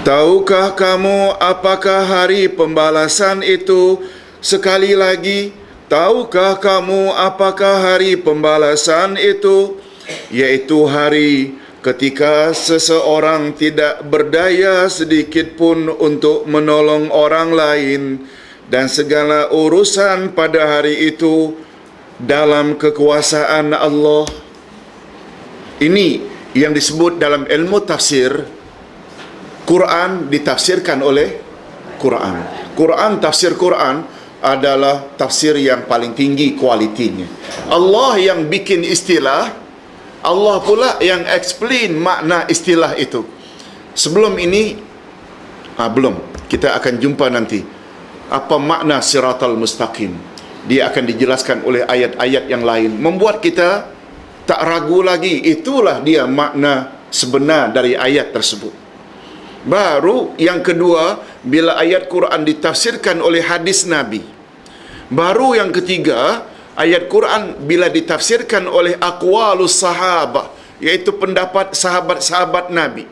Tahukah kamu apakah hari pembalasan itu? Sekali lagi, tahukah kamu apakah hari pembalasan itu? Yaitu hari ketika seseorang tidak berdaya sedikit pun untuk menolong orang lain, dan segala urusan pada hari itu dalam kekuasaan Allah. Ini yang disebut dalam ilmu tafsir, Quran ditafsirkan oleh Quran. Tafsir Quran adalah tafsir yang paling tinggi kualitinya. Allah yang bikin istilah, Allah pula yang explain makna istilah itu. Sebelum ini, belum, kita akan jumpa nanti apa makna siratal mustaqim. Dia akan dijelaskan oleh ayat-ayat yang lain, membuat kita tak ragu lagi. Itulah dia makna sebenar dari ayat tersebut. Baru yang kedua, bila ayat Quran ditafsirkan oleh hadis Nabi. Baru yang ketiga, ayat Quran bila ditafsirkan oleh aqwalus sahabah, iaitu pendapat sahabat-sahabat Nabi.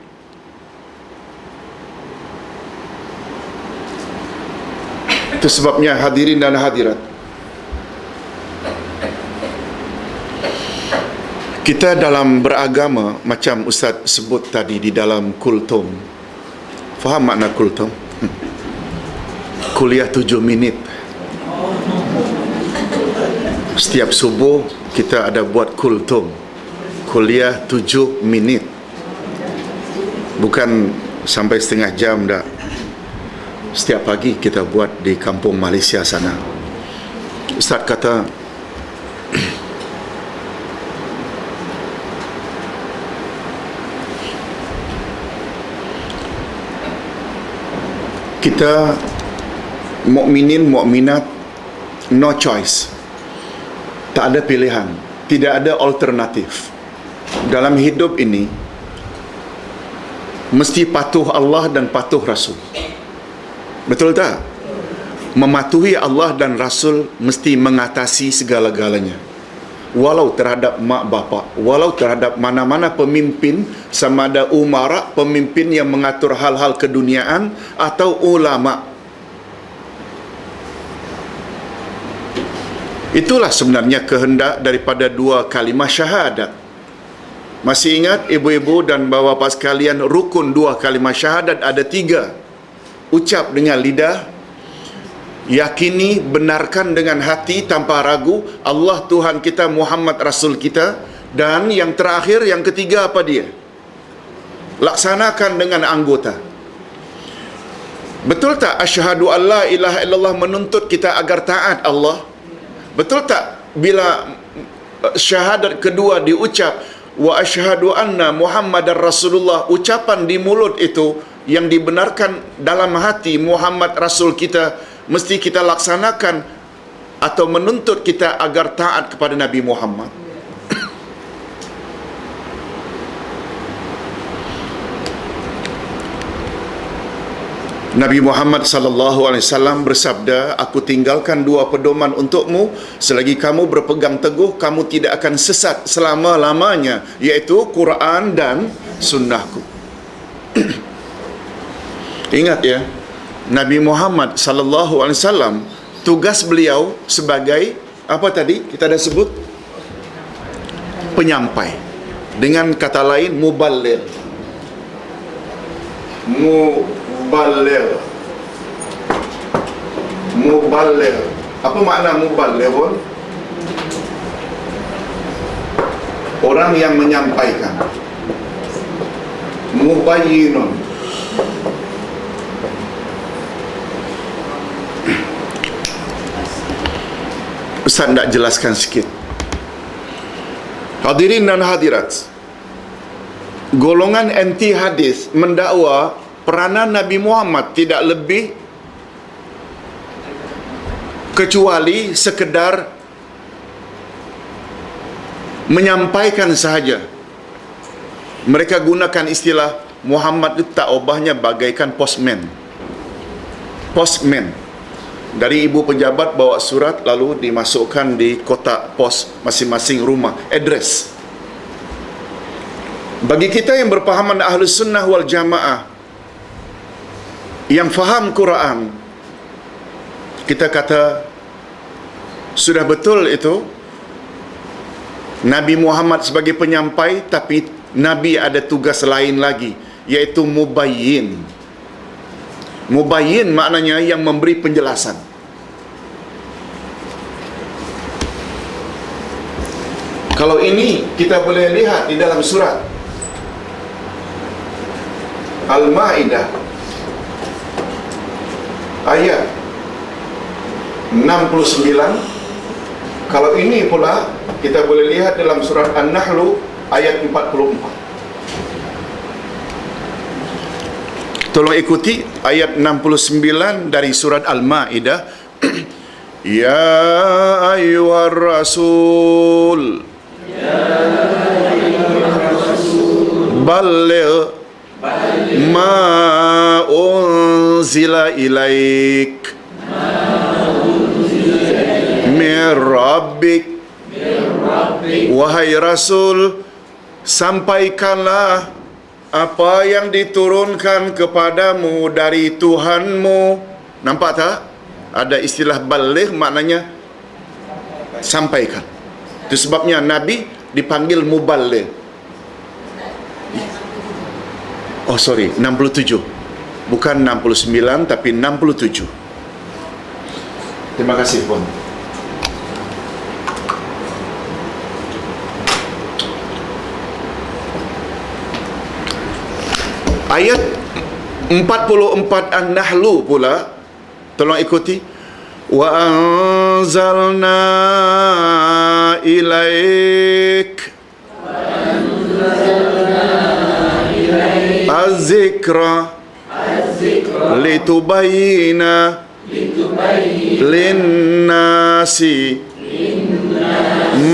Itu sebabnya hadirin dan hadirat, kita dalam beragama, macam Ustaz sebut tadi di dalam kultum. Faham makna kultum? Kuliah 7 minit. Setiap subuh kita ada buat kultum, kuliah 7 minit. Bukan sampai setengah jam dah. Setiap pagi kita buat di kampung Malaysia sana. Ustaz kata, kita mukminin mukminat no choice. Tak ada pilihan, tidak ada alternatif. Dalam hidup ini, mesti patuh Allah dan patuh Rasul. Betul tak? Mematuhi Allah dan Rasul mesti mengatasi segala-galanya. Walau terhadap mak bapak, walau terhadap mana-mana pemimpin, sama ada umara, pemimpin yang mengatur hal-hal keduniaan, atau ulama. Itulah sebenarnya kehendak daripada dua kalimah syahadat. Masih ingat ibu-ibu dan bapa-bapa sekalian, rukun dua kalimah syahadat ada 3. Ucap dengan lidah, yakini, benarkan dengan hati tanpa ragu Allah Tuhan kita, Muhammad Rasul kita, dan yang terakhir, yang ketiga apa dia? Laksanakan dengan anggota. Betul tak asyhadu alla ilaha illallah menuntut kita agar taat Allah? Betul tak bila syahadat kedua diucap, wa asyhadu anna Muhammadar Rasulullah, ucapan di mulut itu yang dibenarkan dalam hati Muhammad Rasul kita, mesti kita laksanakan atau menuntut kita agar taat kepada Nabi Muhammad. Nabi Muhammad sallallahu alaihi wasallam bersabda, aku tinggalkan 2 pedoman untukmu, selagi kamu berpegang teguh kamu tidak akan sesat selama-lamanya, iaitu Quran dan sunnahku. Ingat ya, Nabi Muhammad sallallahu alaihi wasallam, tugas beliau sebagai apa tadi kita dah sebut? Penyampai. Dengan kata lain, muballigh. Muballigh. Apa makna muballigh? Orang yang menyampaikan. Mubayyinun. Ustaz nak jelaskan sikit. Hadirin dan hadirat, golongan anti hadis mendakwa peranan Nabi Muhammad tidak lebih kecuali sekedar menyampaikan sahaja. Mereka gunakan istilah Muhammad itu tak ubahnya bagaikan postman. Postman. Dari ibu pejabat bawa surat lalu dimasukkan di kotak pos masing-masing rumah, address. Bagi kita yang berpahaman Ahlus Sunnah wal Jamaah, yang faham Quran, kita kata sudah betul itu Nabi Muhammad sebagai penyampai, tapi Nabi ada tugas lain lagi, iaitu mubayyin. Mubayyin maknanya yang memberi penjelasan. Kalau ini kita boleh lihat di dalam surat Al-Ma'idah ayat 69. Kalau ini pula kita boleh lihat dalam surat An-Nahlu ayat 44. Tolong ikuti ayat 69 dari surat Al-Ma'idah. Ya ayyuhar rasul, balligh ma unzila ilaik min rabbik. Wahai Rasul, sampaikanlah apa yang diturunkan kepadamu dari Tuhanmu. Nampak tak? Ada istilah baligh, maknanya sampaikan. Itu sebabnya Nabi dipanggil muballigh. Oh sorry, 67. Bukan 69 tapi 67. Terima kasih Puan. Ayat 44 An-Nahlu pula, tolong ikuti. Wa anzalna ilaik az-zikra litubayyina lin-nasi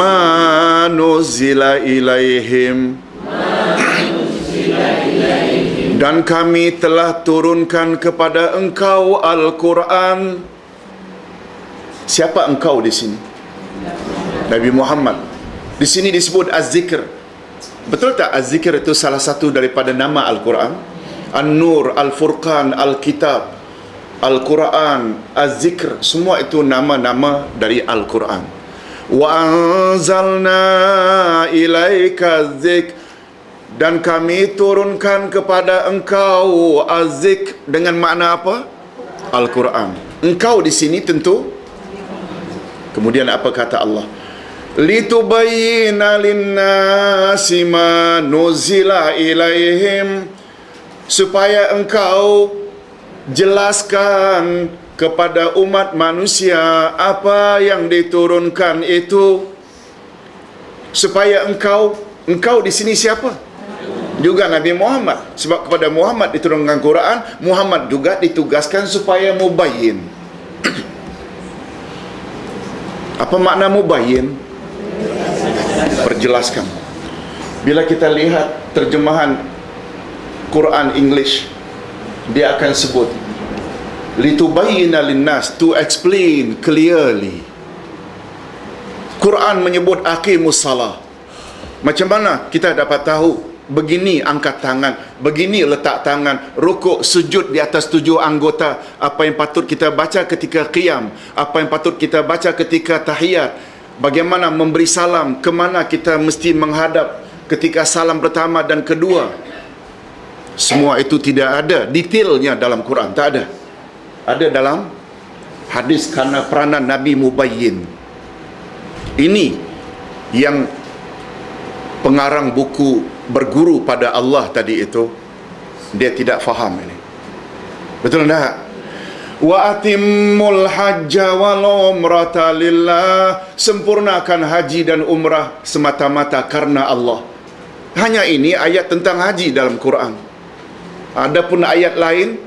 ma nuzila ilaihim. Dan kami telah turunkan kepada engkau Al-Quran. Siapa engkau di sini? Nabi Muhammad. Di sini disebut Az-Zikr. Betul tak Az-Zikr itu salah satu daripada nama Al-Quran? An-Nur, Al-Furqan, Al-Kitab, Al-Quran, Az-Zikr, semua itu nama-nama dari Al-Quran. Wa anzalna ilaika az-zikr, dan kami turunkan kepada engkau Az-Zikr dengan makna apa? Al-Quran. Engkau di sini tentu. Kemudian apa kata Allah? Litubayyina lin-nasi ma nuzila ilaihim, supaya engkau jelaskan kepada umat manusia apa yang diturunkan itu. Supaya engkau di sini siapa? Juga Nabi Muhammad. Sebab kepada Muhammad diturunkan Quran, Muhammad juga ditugaskan supaya mubayyin. Apa makna mubayyin? Perjelaskan. Bila kita lihat terjemahan Quran English, dia akan sebut litubayyina linnas, to explain clearly. Quran menyebut aqimus salah. Macam mana kita dapat tahu? Begini angkat tangan, begini letak tangan, rukuk, sujud di atas 7 anggota, apa yang patut kita baca ketika qiyam, apa yang patut kita baca ketika tahiyat, bagaimana memberi salam, kemana kita mesti menghadap ketika salam pertama dan kedua. Semua itu tidak ada detailnya dalam Quran, tak ada. Ada dalam hadis karena peranan Nabi mubayyin. Ini yang pengarang buku berguru pada Allah tadi itu, dia tidak faham ini. Betul tak? Wa atimmul hajja wal umrata lillah, sempurnakan haji dan umrah semata-mata karena Allah. Hanya ini ayat tentang haji dalam Quran. Adapun ayat lain,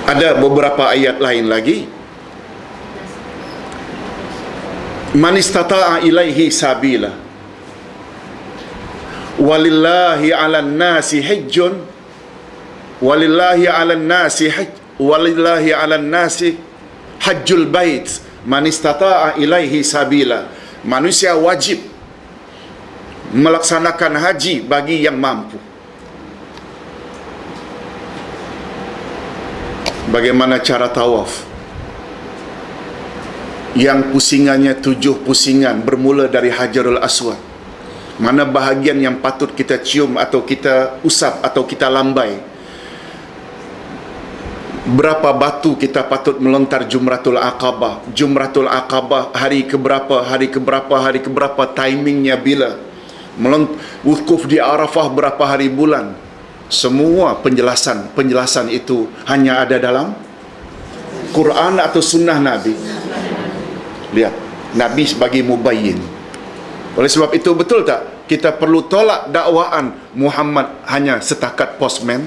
ada beberapa ayat lain lagi. Man istata'a ilaihi sabila walillahi 'alan nasi hajjun walillahi 'alan nasi hajjul bait man istata'a ilaihi sabila. Manusia wajib melaksanakan haji bagi yang mampu. Bagaimana cara tawaf? Yang pusingannya 7 pusingan bermula dari Hajarul Aswad. Mana bahagian yang patut kita cium atau kita usap atau kita lambai? Berapa batu kita patut melontar Jumratul Aqabah? Jumratul Aqabah hari keberapa, timingnya bila? Wukuf di Arafah berapa hari bulan? Semua penjelasan itu hanya ada dalam Quran atau sunnah Nabi. Lihat, Nabi sebagai mubayyin. Oleh sebab itu, betul tak kita perlu tolak dakwaan Muhammad hanya setakat postman?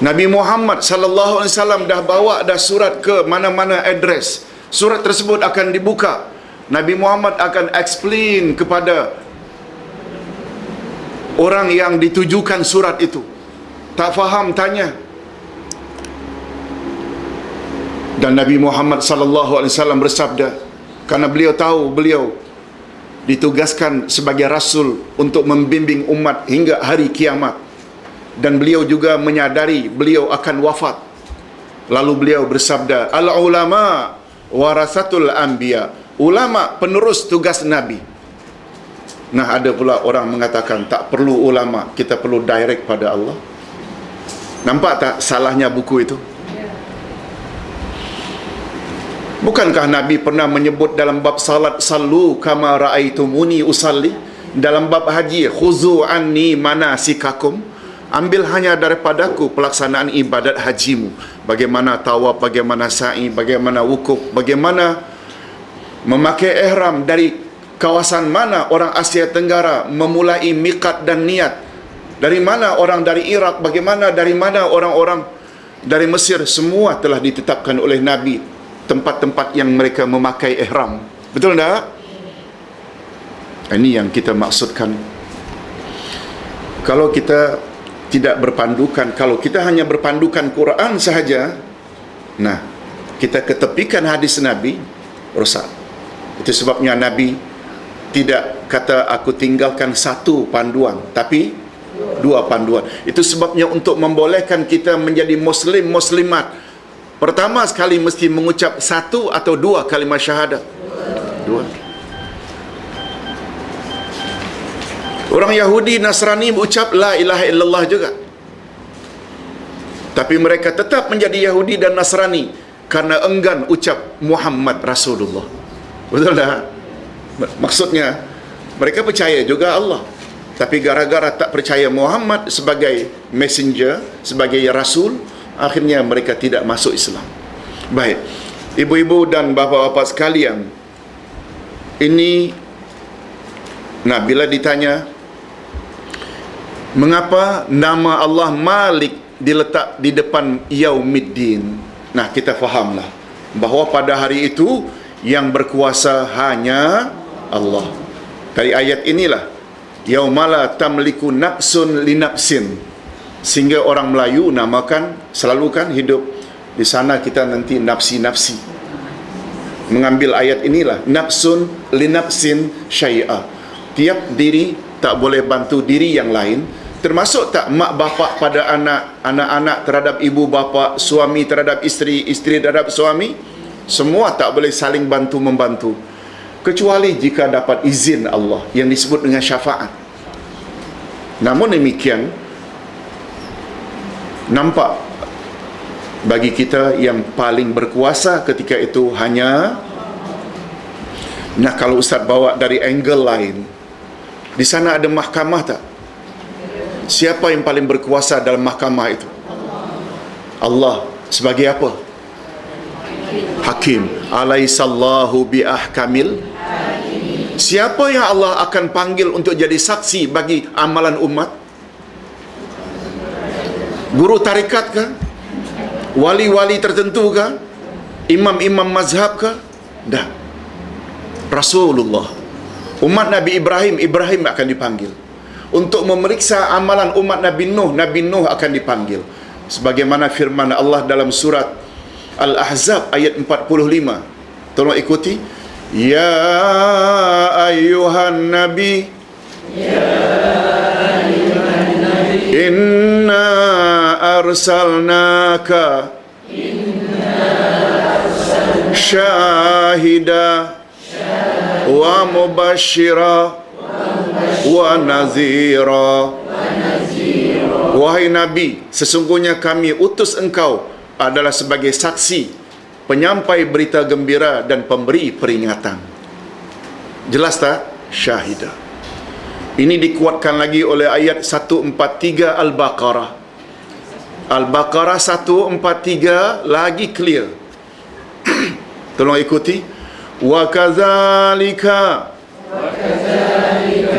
Nabi Muhammad sallallahu alaihi wasallam dah bawa dah surat ke mana-mana address. Surat tersebut akan dibuka. Nabi Muhammad akan explain kepada orang yang ditujukan surat itu. Tak faham, tanya. Dan Nabi Muhammad sallallahu alaihi wasallam bersabda, karena beliau tahu beliau ditugaskan sebagai rasul untuk membimbing umat hingga hari kiamat, dan beliau juga menyadari beliau akan wafat. Lalu beliau bersabda, al ulama warasatul anbiya, ulama penerus tugas Nabi. Nah, ada pula orang mengatakan tak perlu ulama, kita perlu direct pada Allah. Nampak tak salahnya buku itu? Bukankah Nabi pernah menyebut dalam bab salat, sallu kama raaitumuni usalli? Dalam bab haji, khuzu anni manasikakum, ambil hanya daripadaku pelaksanaan ibadat hajimu. Bagaimana tawaf, bagaimana sa'i, bagaimana wukuf, bagaimana memakai ihram, dari kawasan mana orang Asia Tenggara memulai miqat dan niat, dari mana orang dari Iraq, bagaimana dari mana orang-orang dari Mesir, semua telah ditetapkan oleh Nabi tempat-tempat yang mereka memakai ihram. Betul tak? Ini yang kita maksudkan. Kalau kita tidak berpandukan, kalau kita hanya berpandukan Quran sahaja, nah, kita ketepikan hadis Nabi, rosak. Itu sebabnya Nabi tidak kata aku tinggalkan satu panduan, tapi dua panduan. Itu sebabnya untuk membolehkan kita menjadi muslim, muslimat, pertama sekali mesti mengucap satu atau dua kalimah syahadat. Dua. Orang Yahudi, Nasrani berucap la ilaha illallah juga, tapi mereka tetap menjadi Yahudi dan Nasrani karena enggan ucap Muhammad Rasulullah. Betul tak? Maksudnya mereka percaya juga Allah, tapi gara-gara tak percaya Muhammad sebagai messenger, sebagai rasul, akhirnya mereka tidak masuk Islam. Baik, ibu-ibu dan bapa-bapa sekalian, ini, nah, bila ditanya mengapa nama Allah Malik diletak di depan Yaumiddin, nah, kita fahamlah bahawa pada hari itu yang berkuasa hanya Allah. Dari ayat inilah yaumala tamliku nafsun li nafsin, sehingga orang Melayu namakan, selalu kan hidup di sana kita nanti nafsi-nafsi, mengambil ayat inilah nafsun li nafsin syai'a. Tiap diri tak boleh bantu diri yang lain, termasuk tak mak bapak pada anak, anak-anak terhadap ibu bapa, suami terhadap isteri, isteri terhadap suami, semua tak boleh saling bantu-membantu, kecuali jika dapat izin Allah yang disebut dengan syafaat. Namun demikian, nampak bagi kita yang paling berkuasa ketika itu hanya, nah, kalau Ustaz bawa dari angle lain, di sana ada mahkamah tak? Siapa yang paling berkuasa dalam mahkamah itu? Allah. Sebagai apa? Hakim. Alaisallahu biahkamil. Siapa yang Allah akan panggil untuk jadi saksi bagi amalan umat? Guru tarikat kah? Wali-wali tertentu kah? Imam-imam mazhab kah? Dah. Rasulullah. Umat Nabi Ibrahim, Ibrahim akan dipanggil. Untuk memeriksa amalan umat Nabi Nuh akan dipanggil. Sebagaimana firman Allah dalam surat Al-Ahzab ayat 45. Tolong ikuti. Ya ayyuhan nabi, inna arsalnaka syahida wa mubashshira wa nazira. Wahai Nabi, sesungguhnya kami utus engkau adalah sebagai saksi, penyampai berita gembira dan pemberi peringatan. Jelas tak? Syahida. Ini dikuatkan lagi oleh ayat 143 Al-Baqarah. Al-Baqarah 143 lagi clear. Tolong ikuti. Wa kadzalika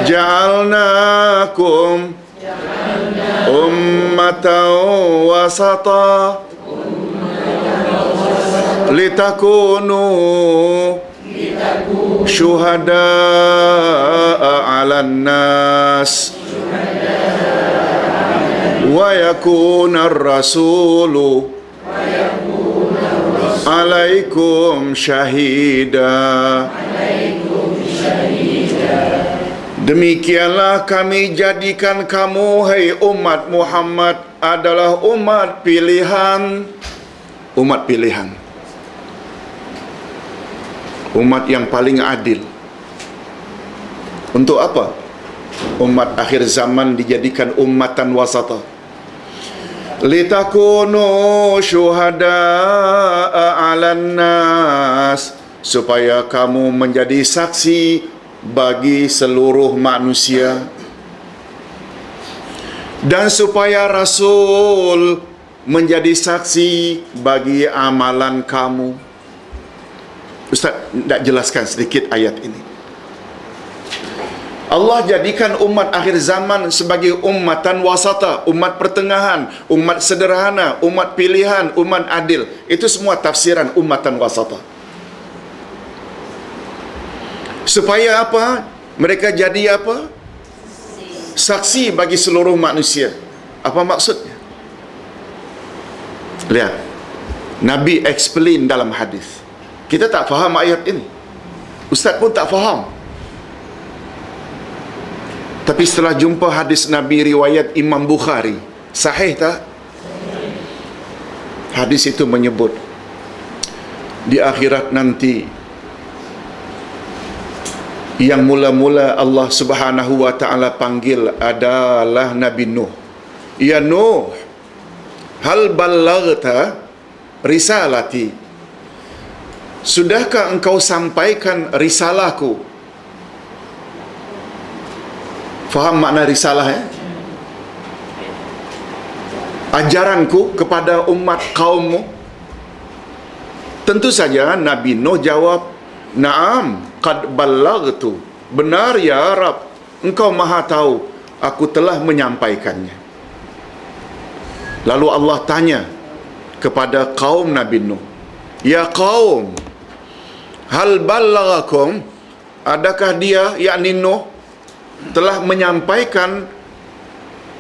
ja'alnakum ummatan wasata litakunu syuhada'a 'alan nas wa yakuna ar-rasulu 'alaikum syahida. Demikianlah kami jadikan kamu, hai umat Muhammad, adalah umat pilihan. Umat pilihan. Umat yang paling adil. Untuk apa? Umat akhir zaman dijadikan ummatan wasata. Litakunu syuhada'a 'alan nas, supaya kamu menjadi saksi bagi seluruh manusia, dan supaya Rasul menjadi saksi bagi amalan kamu. Ustaz nak jelaskan sedikit ayat ini. Allah jadikan umat akhir zaman sebagai ummatan wasata, umat pertengahan, umat sederhana, umat pilihan, umat adil. Itu semua tafsiran ummatan wasata. Supaya apa? Mereka jadi apa? Saksi bagi seluruh manusia. Apa maksudnya? Lihat, Nabi explain dalam hadis. Kita tak faham ayat ini. Ustaz pun tak faham. Tapi setelah jumpa hadis Nabi riwayat Imam Bukhari, sahih tak? Hadis itu menyebut di akhirat nanti yang mula-mula Allah Subhanahu wa taala panggil adalah Nabi Nuh. Ya Nuh, hal ballaghta risalati? Sudahkah engkau sampaikan risalahku? Faham makna risalah ajaranku kepada umat kaummu? Tentu saja Nabi Nuh jawab, "Na'am, qad ballaghtu." Benar ya Rab, engkau Maha tahu, aku telah menyampaikannya. Lalu Allah tanya kepada kaum Nabi Nuh, "Ya kaum, hal ballaghakum?" Adakah dia, yakni Nuh, telah menyampaikan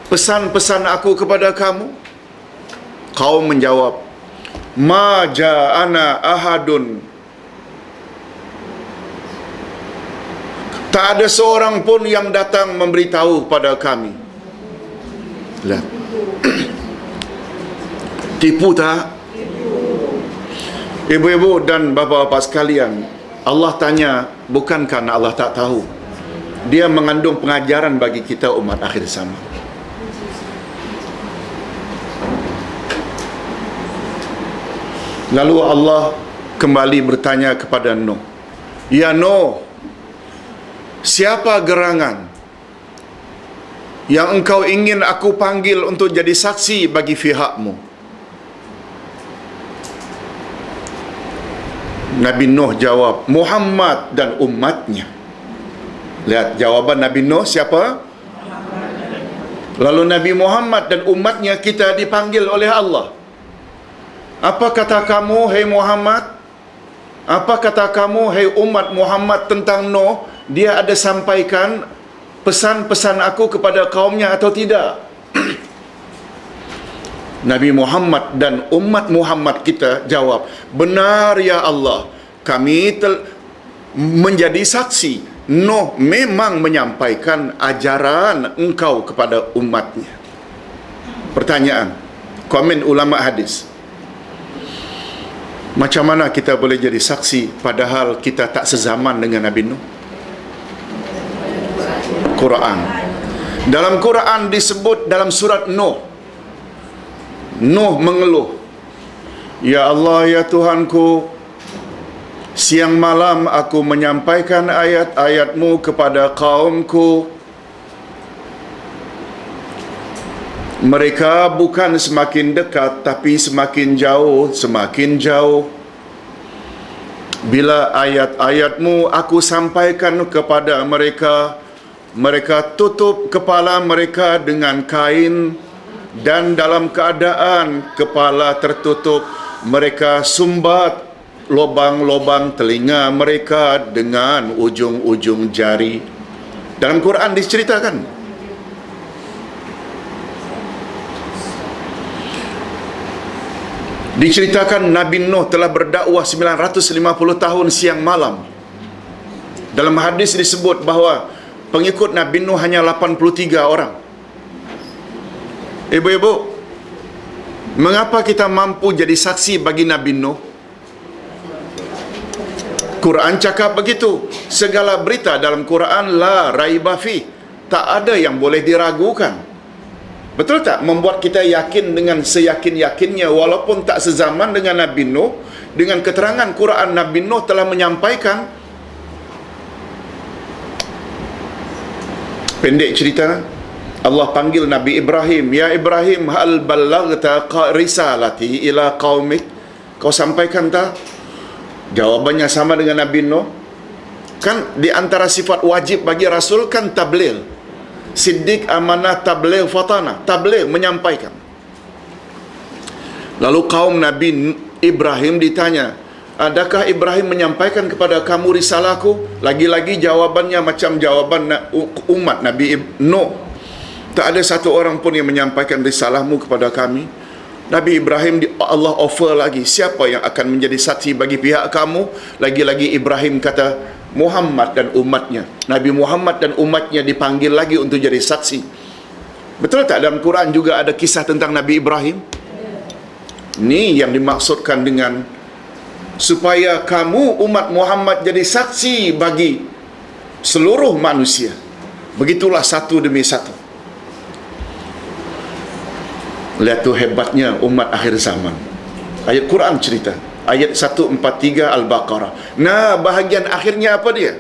pesan-pesan aku kepada kamu? Kaum menjawab, "Ma ja'ana ahadun." Tak ada seorang pun yang datang memberitahu pada kami. Lah. Tipu tak? Ibu-ibu dan bapa-bapa sekalian, Allah tanya, bukankah Allah tak tahu? Dia mengandung pengajaran bagi kita umat akhir zaman. Lalu Allah kembali bertanya kepada Nuh, "Ya Nuh, siapa gerangan yang engkau ingin aku panggil untuk jadi saksi bagi pihakmu?" Nabi Nuh jawab, "Muhammad dan umatnya." Lihat jawaban Nabi Nuh siapa? Lalu Nabi Muhammad dan umatnya kita dipanggil oleh Allah. Apa kata kamu, hai Muhammad? Apa kata kamu, hai umat Muhammad tentang Nuh? Dia ada sampaikan pesan-pesan aku kepada kaumnya atau tidak? Nabi Muhammad dan umat Muhammad kita jawab, "Benar ya Allah, kami menjadi saksi. Nuh memang menyampaikan ajaran engkau kepada umatnya." Pertanyaan, komen ulama hadis, macam mana kita boleh jadi saksi padahal kita tak sezaman dengan Nabi Nuh? Quran. Dalam Quran disebut dalam surat Nuh, Nuh mengeluh, "Ya Allah, ya Tuhanku, siang malam aku menyampaikan ayat-ayatmu kepada kaumku. Mereka bukan semakin dekat, tapi semakin jauh, semakin jauh. Bila ayat-ayatmu aku sampaikan kepada mereka, mereka tutup kepala mereka dengan kain, dan dalam keadaan kepala tertutup, mereka sumbat lubang-lubang telinga mereka dengan ujung-ujung jari." Dalam Quran diceritakan. Diceritakan Nabi Nuh telah berdakwah 950 tahun siang malam. Dalam hadis disebut bahawa pengikut Nabi Nuh hanya 83 orang. Ibu-ibu, mengapa kita mampu jadi saksi bagi Nabi Nuh? Quran cakap begitu. Segala berita dalam Quran la raiba fi, tak ada yang boleh diragukan. Betul tak? Membuat kita yakin dengan seyakin-yakinnya walaupun tak sezaman dengan Nabi Nuh. Dengan keterangan Quran, Nabi Nuh telah menyampaikan. Pendek cerita, Allah panggil Nabi Ibrahim, "Ya Ibrahim, hal ballaghta risalati ila qaumik?" Kau sampaikan tak? Jawabannya sama dengan Nabi Nuh. Kan di antara sifat wajib bagi Rasul kan tabligh. Siddiq, amanah, tabligh, fatana. Tabligh, menyampaikan. Lalu kaum Nabi Ibrahim ditanya, adakah Ibrahim menyampaikan kepada kamu risalahku? Lagi-lagi jawabannya macam jawaban umat Nabi Nuh. Tak ada satu orang pun yang menyampaikan risalahmu kepada kami. Nabi Ibrahim Allah offer lagi, siapa yang akan menjadi saksi bagi pihak kamu? Lagi-lagi Ibrahim kata, Muhammad dan umatnya. Nabi Muhammad dan umatnya dipanggil lagi untuk jadi saksi. Betul tak dalam Quran juga ada kisah tentang Nabi Ibrahim? Ini yang dimaksudkan dengan supaya kamu umat Muhammad jadi saksi bagi seluruh manusia. Begitulah satu demi satu. Lihat tu hebatnya umat akhir zaman. Ayat Quran cerita. Ayat 143 Al-Baqarah. Nah, bahagian akhirnya apa dia?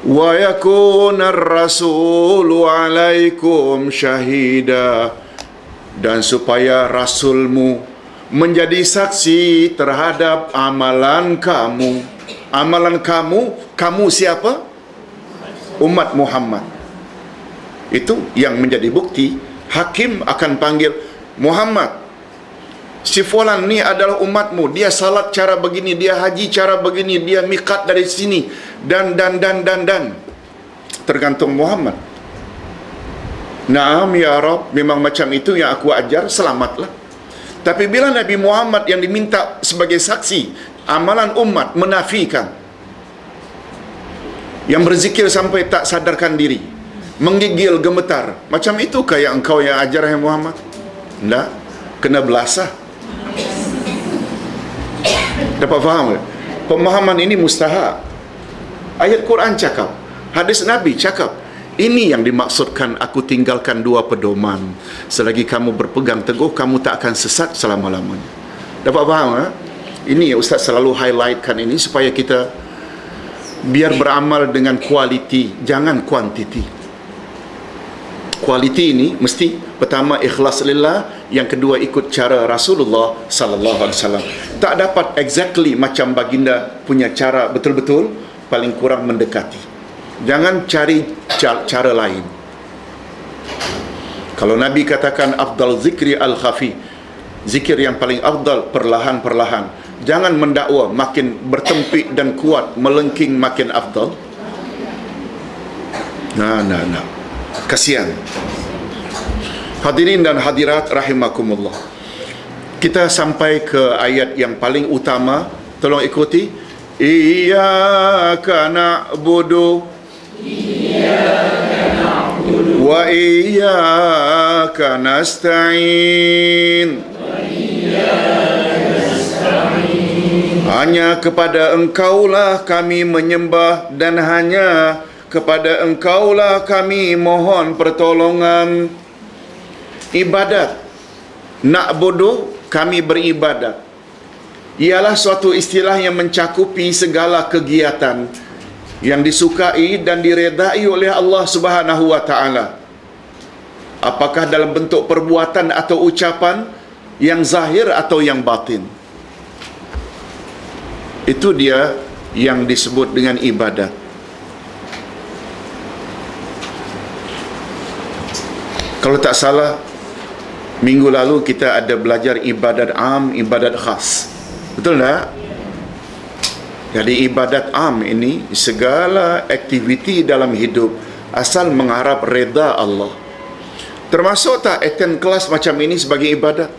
Wa yakunar rasulu alaikum syahida. Dan supaya rasulmu menjadi saksi terhadap amalan kamu. Amalan kamu, kamu siapa? Umat Muhammad. Itu yang menjadi bukti. Hakim akan panggil, Muhammad, si fulan ni adalah umatmu, dia salat cara begini, dia haji cara begini, dia miqat dari sini, dan tergantung Muhammad. Naam ya Rab, memang macam itu yang aku ajar, selamatlah. Tapi bila Nabi Muhammad yang diminta sebagai saksi amalan umat menafikan, yang berzikir sampai tak sadarkan diri, menggigil, gemetar, macam itu kayak engkau yang ajar hai Muhammad? Tak, kena belasah. Dapat faham ke? Pemahaman ini mustahak. Ayat Quran cakap, hadis Nabi cakap, ini yang dimaksudkan aku tinggalkan dua pedoman. Selagi kamu berpegang teguh, kamu tak akan sesat selama-lamanya. Dapat faham ke? Ini Ustaz selalu highlightkan ini supaya kita biar beramal dengan kualiti, jangan kuantiti. Kualiti ini mesti pertama ikhlas lillah, yang kedua ikut cara Rasulullah sallallahu alaihi wasallam. Tak dapat exactly macam baginda punya cara betul-betul, paling kurang mendekati. Jangan cari cara lain. Kalau Nabi katakan afdal zikri al-khafi, zikir yang paling afdal perlahan-perlahan. Jangan mendakwa makin bertempik dan kuat, melengking makin afdal. Nah. Kasihan. Hadirin dan hadirat rahimakumullah. Kita sampai ke ayat yang paling utama. Tolong ikuti. Iyyaka na'budu wa iyyaka nasta'in. Hanya kepada Engkaulah kami menyembah dan hanya kepada Engkaulah kami mohon pertolongan. Ibadat, na'budu, kami beribadat, ialah suatu istilah yang mencakupi segala kegiatan yang disukai dan diredai oleh Allah Subhanahu wa taala. Apakah dalam bentuk perbuatan atau ucapan, yang zahir atau yang batin. Itu dia yang disebut dengan ibadat. Kalau tak salah, minggu lalu kita ada belajar ibadat am, ibadat khas. Betul tak? Jadi ibadat am ini segala aktiviti dalam hidup asal mengharap reda Allah. Termasuk tak attend kelas macam ini sebagai ibadat?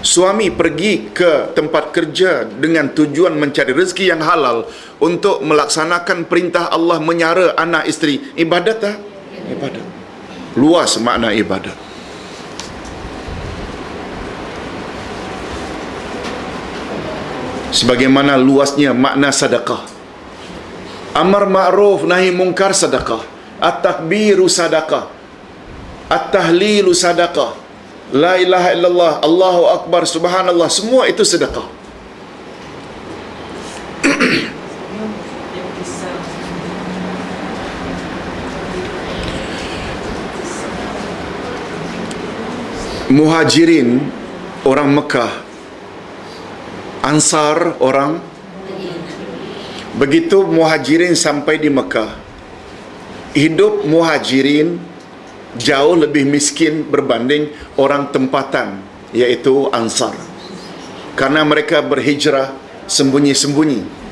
Suami pergi ke tempat kerja dengan tujuan mencari rezeki yang halal untuk melaksanakan perintah Allah menyara anak isteri. Ibadat tak? Ibadat. Luas makna ibadat. Sebagaimana luasnya makna sedekah. Amar ma'ruf nahi mungkar sedekah. At-takbiru sedekah. At-tahlilu sedekah. La ilaha illallah, Allahu akbar, subhanallah, semua itu sedekah. Muhajirin orang Mekah, Ansar orang Begitu muhajirin sampai di Mekah, hidup muhajirin jauh lebih miskin berbanding orang tempatan, yaitu Ansar. Karena mereka berhijrah sembunyi-sembunyi.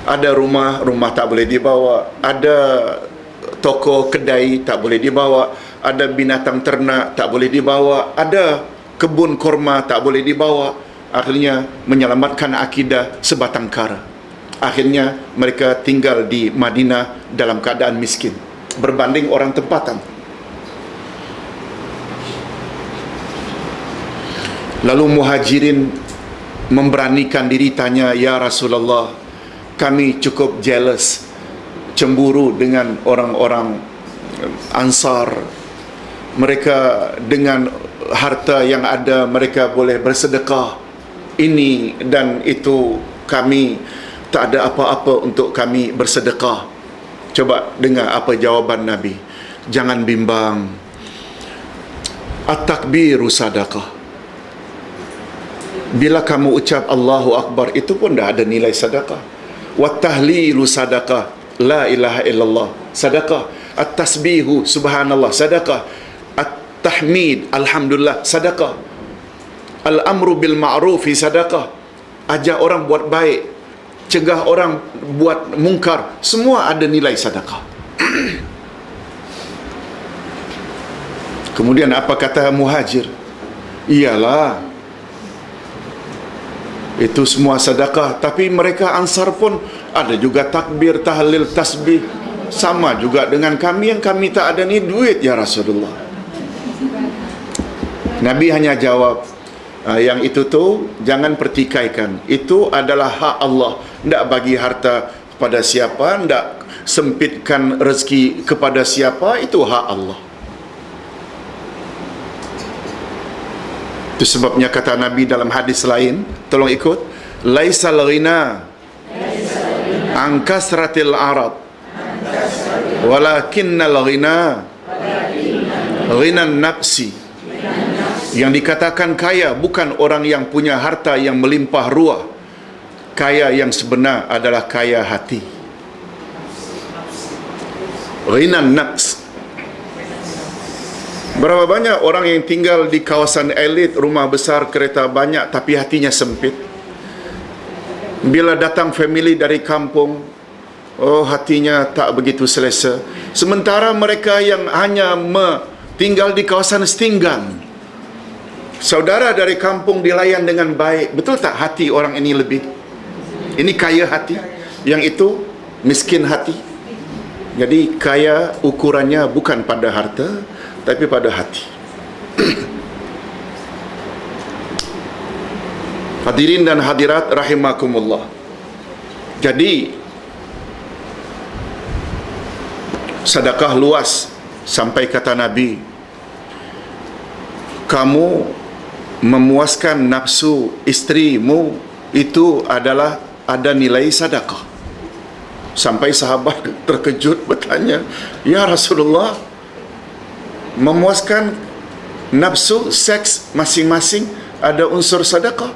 Ada rumah tak boleh dibawa, ada toko kedai tak boleh dibawa, ada binatang ternak tak boleh dibawa, ada kebun korma tak boleh dibawa. Akhirnya menyelamatkan akidah sebatang kara. Akhirnya mereka tinggal di Madinah dalam keadaan miskin berbanding orang tempatan. Lalu muhajirin memberanikan diri tanya, "Ya Rasulullah, kami cukup jealous, cemburu dengan orang-orang Ansar. Mereka dengan harta yang ada, mereka boleh bersedekah ini dan itu. Kami tak ada apa-apa untuk kami bersedekah." Coba dengar apa jawaban Nabi. "Jangan bimbang. At-takbiru sadaqah." Bila kamu ucap Allahu Akbar, itu pun dah ada nilai sedekah. "Wat-tahlilu sadaqah, la ilaha illallah sadaqah. At-tasbihu subhanallah sadaqah. At-tahmid alhamdulillah sadaqah. Al-amru bil ma'rufi sadaqah." Ajar orang buat baik, cegah orang buat mungkar, semua ada nilai sedekah. Kemudian apa kata muhajir? "Iyalah, itu semua sedekah, tapi mereka Ansar pun ada juga takbir, tahlil, tasbih, sama juga dengan kami, yang kami tak ada ni duit ya Rasulullah." Nabi hanya jawab, "Yang itu tu jangan pertikaikan. Itu adalah hak Allah. Ndak bagi harta pada siapa, ndak sempitkan rezeki kepada siapa, itu hak Allah." Itu sebabnya kata Nabi dalam hadis lain, tolong ikut, "Laisal ghina an kasratil arad, walakinnal ghina ghinan nafsi." Yang dikatakan kaya bukan orang yang punya harta yang melimpah ruah. Kaya yang sebenar adalah kaya hati. Ghinan nafs. Berapa banyak orang yang tinggal di kawasan elit, rumah besar, kereta banyak, tapi hatinya sempit. Bila datang family dari kampung, hatinya tak begitu selesa. Sementara mereka yang hanya tinggal di kawasan setinggan, saudara dari kampung dilayan dengan baik. Betul tak hati orang ini lebih? Ini kaya hati, yang itu miskin hati. Jadi kaya ukurannya bukan pada harta, tapi pada hati. Hadirin dan hadirat rahimakumullah. Jadi sedekah luas, sampai kata Nabi, "Kamu memuaskan nafsu istrimu, itu adalah ada nilai sedekah." Sampai sahabat terkejut bertanya, "Ya Rasulullah, memuaskan nafsu seks masing-masing ada unsur sedekah?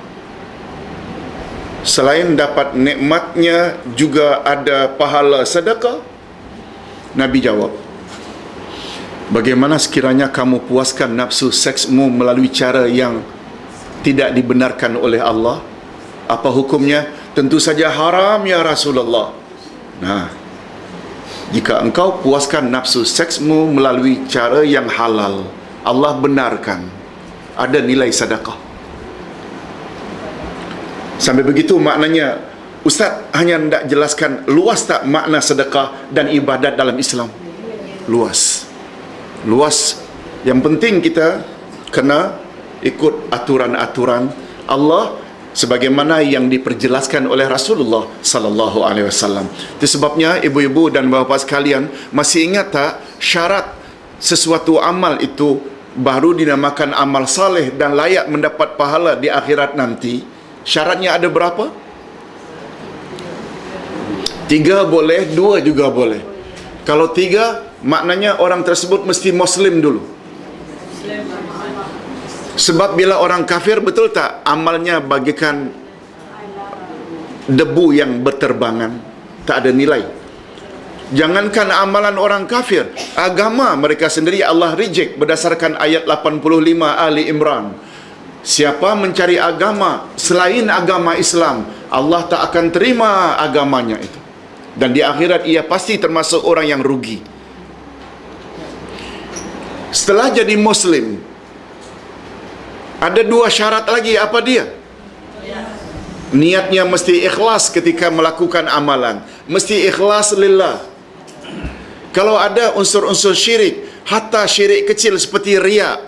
Selain dapat nikmatnya juga ada pahala sedekah?" Nabi jawab, "Bagaimana sekiranya kamu puaskan nafsu seksmu melalui cara yang tidak dibenarkan oleh Allah? Apa hukumnya?" "Tentu saja haram ya Rasulullah." Nah, jika engkau puaskan nafsu seksmu melalui cara yang halal, Allah benarkan, ada nilai sedekah. Sampai begitu maknanya, Ustaz hanya hendak jelaskan, luas tak makna sedekah dan ibadat dalam Islam? Luas. Luas. Yang penting kita kena ikut aturan-aturan Allah sebagaimana yang diperjelaskan oleh Rasulullah sallallahu alaihi wasallam. Itu sebabnya ibu-ibu dan bapa sekalian, masih ingat tak syarat sesuatu amal itu baru dinamakan amal saleh dan layak mendapat pahala di akhirat nanti? Syaratnya ada berapa? 3 boleh, 2 juga boleh. Kalau 3, maknanya orang tersebut mesti Muslim dulu. Sebab bila orang kafir, betul tak, amalnya bagikan debu yang berterbangan. tak ada nilai. Jangankan amalan orang kafir, agama mereka sendiri Allah reject berdasarkan ayat 85 Ali Imran. Siapa mencari agama selain agama Islam, Allah tak akan terima agamanya itu. Dan di akhirat ia pasti termasuk orang yang rugi. Setelah jadi Muslim, ada 2 syarat lagi. Apa dia? Niatnya mesti ikhlas ketika melakukan amalan. Mesti ikhlas lillah. Kalau ada unsur-unsur syirik, hatta syirik kecil seperti riak,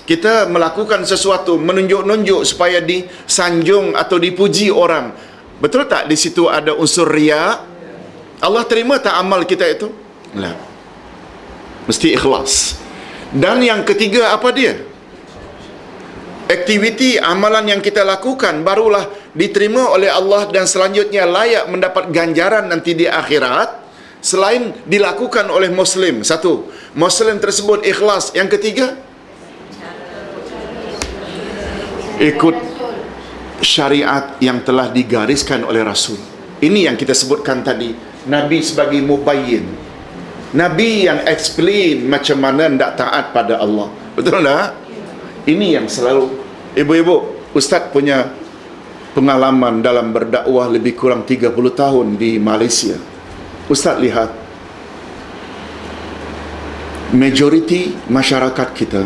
kita melakukan sesuatu menunjuk-nunjuk supaya disanjung atau dipuji orang, betul tak di situ ada unsur riak? Allah terima tak amal kita itu? Lah. Mesti ikhlas. Dan yang ketiga apa dia? Aktiviti amalan yang kita lakukan barulah diterima oleh Allah dan selanjutnya layak mendapat ganjaran nanti di akhirat, selain dilakukan oleh Muslim. Satu, Muslim tersebut ikhlas. Yang ketiga, ikut syariat yang telah digariskan oleh Rasul. Ini yang kita sebutkan tadi, Nabi sebagai mubayyin, Nabi yang explain macam mana hendak taat pada Allah. Betul tak? Ini yang selalu, ibu-ibu, Ustaz punya pengalaman dalam berdakwah lebih kurang 30 tahun di Malaysia. Ustaz lihat, majoriti masyarakat kita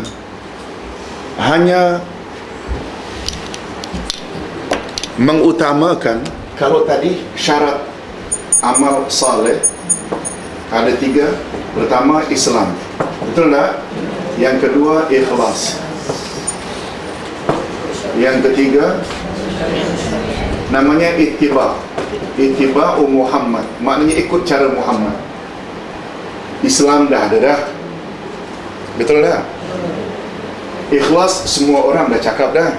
hanya mengutamakan, kalau tadi syarat amal saleh ada 3. Pertama, Islam. Betul tak? Yang kedua, ikhlas. Yang ketiga, namanya ittiba. Ittiba'u Muhammad, maknanya ikut cara Muhammad. Islam dah ada dah. Betul dah? Ikhlas semua orang dah cakap dah.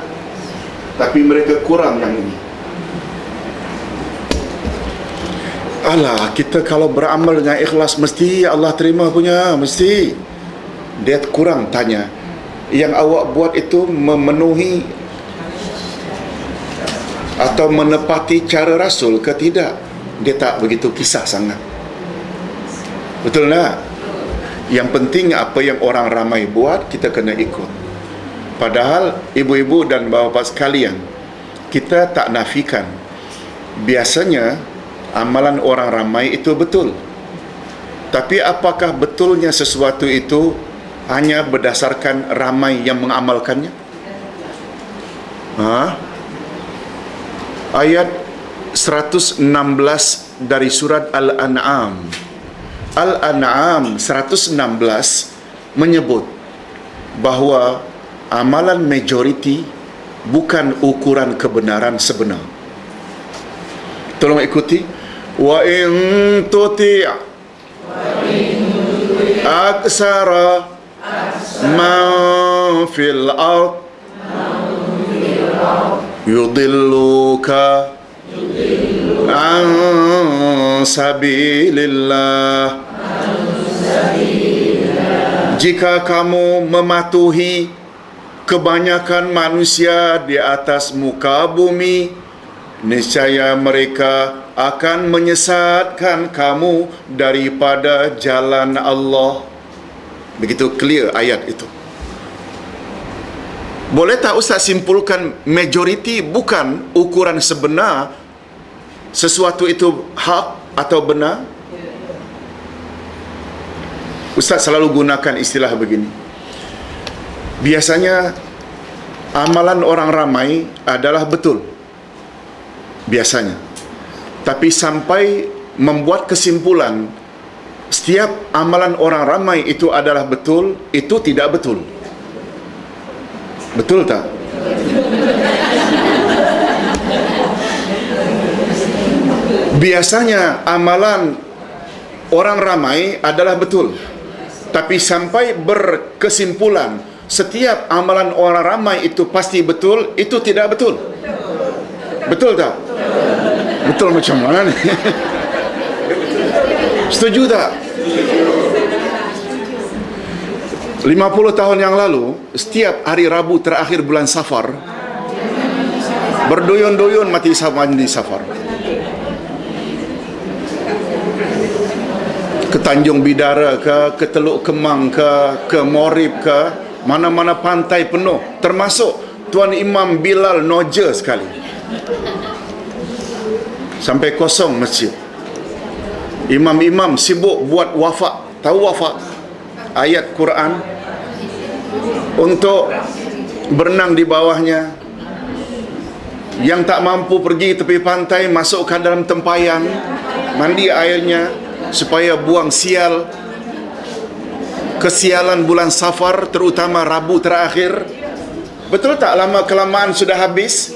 Tapi mereka kurang yang ini. Alah, kita kalau beramal dengan ikhlas mesti Allah terima punya, mesti. Dia kurang tanya, yang awak buat itu memenuhi atau menepati cara Rasul ke tidak? Dia tak begitu kisah sangat. Betul tak? Yang penting apa yang orang ramai buat, kita kena ikut. Padahal ibu-ibu dan bapa sekalian, kita tak nafikan, biasanya amalan orang ramai itu betul. Tapi apakah betulnya sesuatu itu hanya berdasarkan ramai yang mengamalkannya? Ayat 116 dari surat Al-An'am. Al-An'am 116 menyebut bahawa amalan majoriti bukan ukuran kebenaran sebenar. Tolong ikuti. Wa in tuti' aksara man fil ard yudilluka an sabilillah. Jika kamu mematuhi kebanyakan manusia di atas muka bumi, niscaya mereka akan menyesatkan kamu daripada jalan Allah. Begitu clear ayat itu. Boleh tak Ustaz simpulkan majoriti bukan ukuran sebenar sesuatu itu hak atau benar? Ustaz selalu gunakan istilah begini. Biasanya amalan orang ramai adalah betul. Biasanya. Tapi sampai membuat kesimpulan setiap amalan orang ramai itu adalah betul, itu tidak betul. Betul tak? Biasanya amalan orang ramai adalah betul. Tapi sampai berkesimpulan setiap amalan orang ramai itu pasti betul, itu tidak betul. Betul tak? Betul macam mana ni? Setuju tak? 50 tahun yang lalu, setiap hari Rabu terakhir bulan Safar, berduyun-duyun mati mandi Safar. Tanjung Bidara ke Teluk Kemang ke Morib ke, mana-mana pantai penuh, termasuk Tuan Imam Bilal noja sekali, sampai kosong masjid. Imam-imam sibuk buat wafak. Tahu wafak? Ayat Quran untuk berenang di bawahnya. Yang tak mampu pergi tepi pantai, masukkan dalam tempayan, mandi airnya supaya buang sial, kesialan bulan Safar, terutama Rabu terakhir. Betul tak lama-kelamaan sudah habis?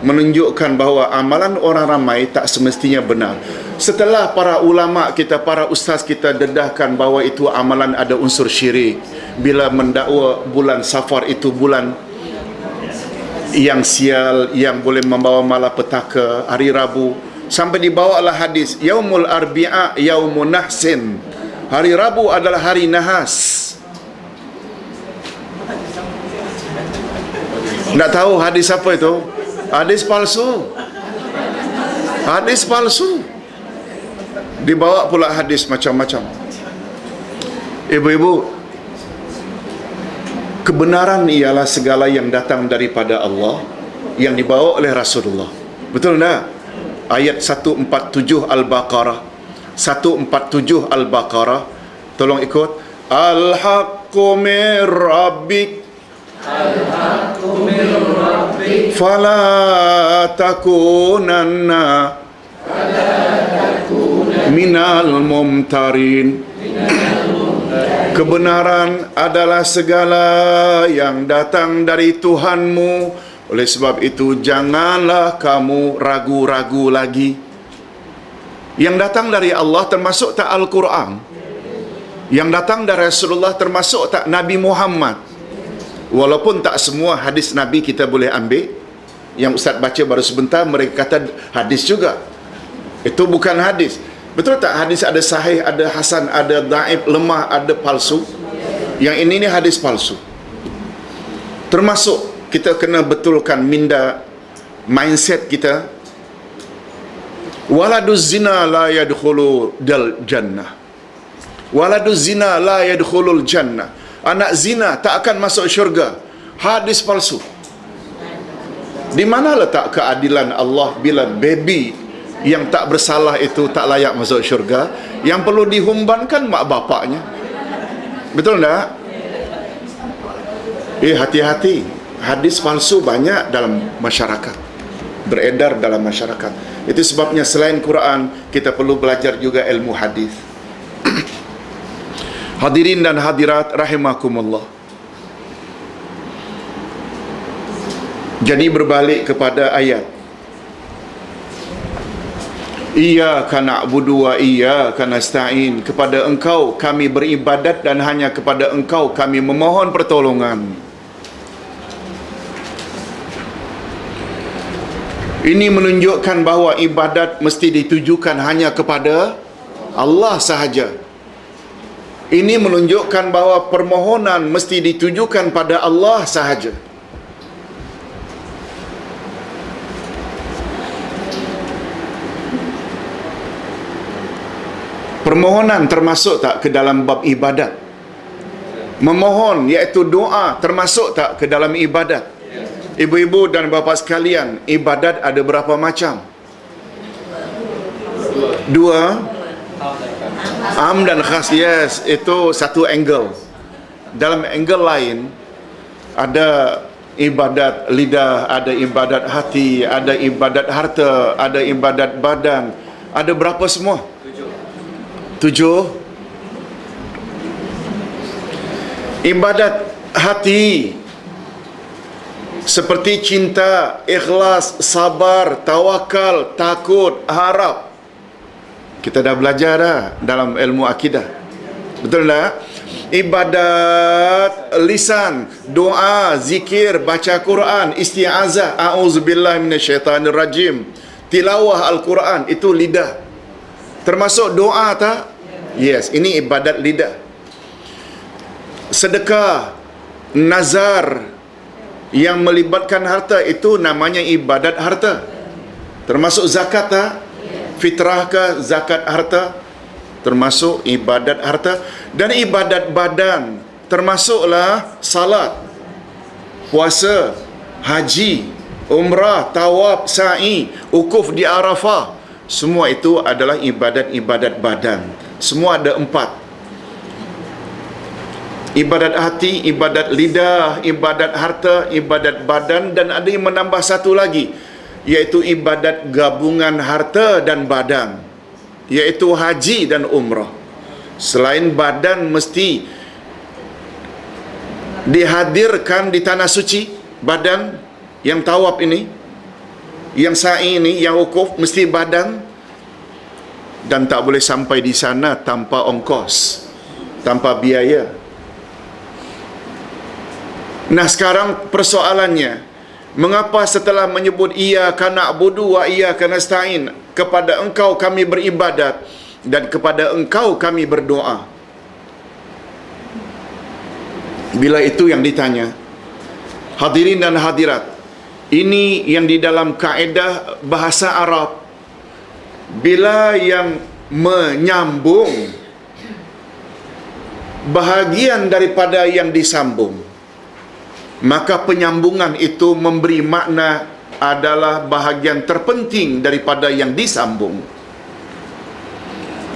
Menunjukkan bahawa amalan orang ramai tak semestinya benar. Setelah para ulama kita, para ustaz kita dedahkan bahawa itu amalan ada unsur syirik, bila mendakwa bulan Safar itu bulan yang sial, yang boleh membawa malapetaka, hari Rabu, sampai dibawalah hadis Yaumul Arbi'a Yaumun Nahsin, hari Rabu adalah hari nahas. Tak tahu hadis apa itu? Hadis palsu. Hadis palsu. Dibawa pula hadis macam-macam. Ibu-ibu, kebenaran ialah segala yang datang daripada Allah, yang dibawa oleh Rasulullah. Betul tak? Ayat 147 Al-Baqarah. 147 Al-Baqarah. Tolong ikut. Al-haqqu min rabbik. Al-haqqu min rabbik. Fala takunanna minal mumtarin. Kebenaran adalah segala yang datang dari Tuhanmu. Oleh sebab itu janganlah kamu ragu-ragu lagi. Yang datang dari Allah termasuk tak Al-Quran? Yang datang dari Rasulullah termasuk tak Nabi Muhammad? Walaupun tak semua hadis Nabi kita boleh ambil. Yang Ustaz baca baru sebentar, mereka kata hadis juga. Itu bukan hadis. Betul tak? Hadis ada sahih, ada hasan, ada daif, lemah, ada palsu. Yang ini ni hadis palsu. Termasuk kita kena betulkan minda mindset kita. Waladuz zina la yadkhulu dal jannah. Waladuz zina la yadkhulul jannah. Anak zina tak akan masuk syurga. Hadis palsu. Di mana letak keadilan Allah bila baby yang tak bersalah itu tak layak masuk syurga? Yang perlu dihumbankan mak bapaknya. Betul tak? Hati-hati. Hadis palsu banyak dalam masyarakat, beredar dalam masyarakat. Itu sebabnya selain Quran, kita perlu belajar juga ilmu hadis. Hadirin dan hadirat rahimakumullah. Jadi berbalik kepada ayat, Iyyaka na'budu wa iyyaka nasta'in. Kepada Engkau kami beribadat dan hanya kepada Engkau kami memohon pertolongan. Ini menunjukkan bahawa ibadat mesti ditujukan hanya kepada Allah sahaja. Ini menunjukkan bahawa permohonan mesti ditujukan pada Allah sahaja. Permohonan termasuk tak ke dalam bab ibadat? Memohon iaitu doa termasuk tak ke dalam ibadat? Ibu-ibu dan bapa sekalian, ibadat ada berapa macam? Dua. Am dan khas. Yes, itu satu angle. Dalam angle lain, ada ibadat lidah, ada ibadat hati, ada ibadat harta, ada ibadat badan. Ada berapa semua? 7. Ibadat hati seperti cinta, ikhlas, sabar, tawakal, takut, harap. Kita dah belajar dah dalam ilmu akidah. Betul tak? Ibadat lisan, doa, zikir, baca Quran, isti'azah, a'udzubillahi minasyaitanirrajim, tilawah Al-Quran, itu lidah. Termasuk doa tak? Yes, ini ibadat lidah. Sedekah, nazar yang melibatkan harta, itu namanya ibadat harta. Termasuk zakat tak? Fitrah ke zakat harta? termasuk ibadat harta dan ibadat badan, termasuklah salat, puasa, haji, umrah, tawaf, sa'i, ukuf di Arafah. Semua itu adalah ibadat-ibadat badan. Semua ada 4. Ibadat hati, ibadat lidah, ibadat harta, ibadat badan, dan ada yang menambah satu lagi, iaitu ibadat gabungan harta dan badan, iaitu haji dan umrah. Selain badan mesti dihadirkan di tanah suci, badan yang tawaf ini, yang sa'i ini, yang wukuf, mesti badan, dan tak boleh sampai di sana tanpa ongkos, tanpa biaya. Nah, sekarang persoalannya, mengapa setelah menyebut iyyaka na'budu wa iyyaka nasta'in, kepada engkau kami beribadat dan kepada engkau kami berdoa? Bila itu yang ditanya, hadirin dan hadirat, ini yang di dalam kaedah bahasa Arab, bila yang menyambung bahagian daripada yang disambung, maka penyambungan itu memberi makna adalah bahagian terpenting daripada yang disambung.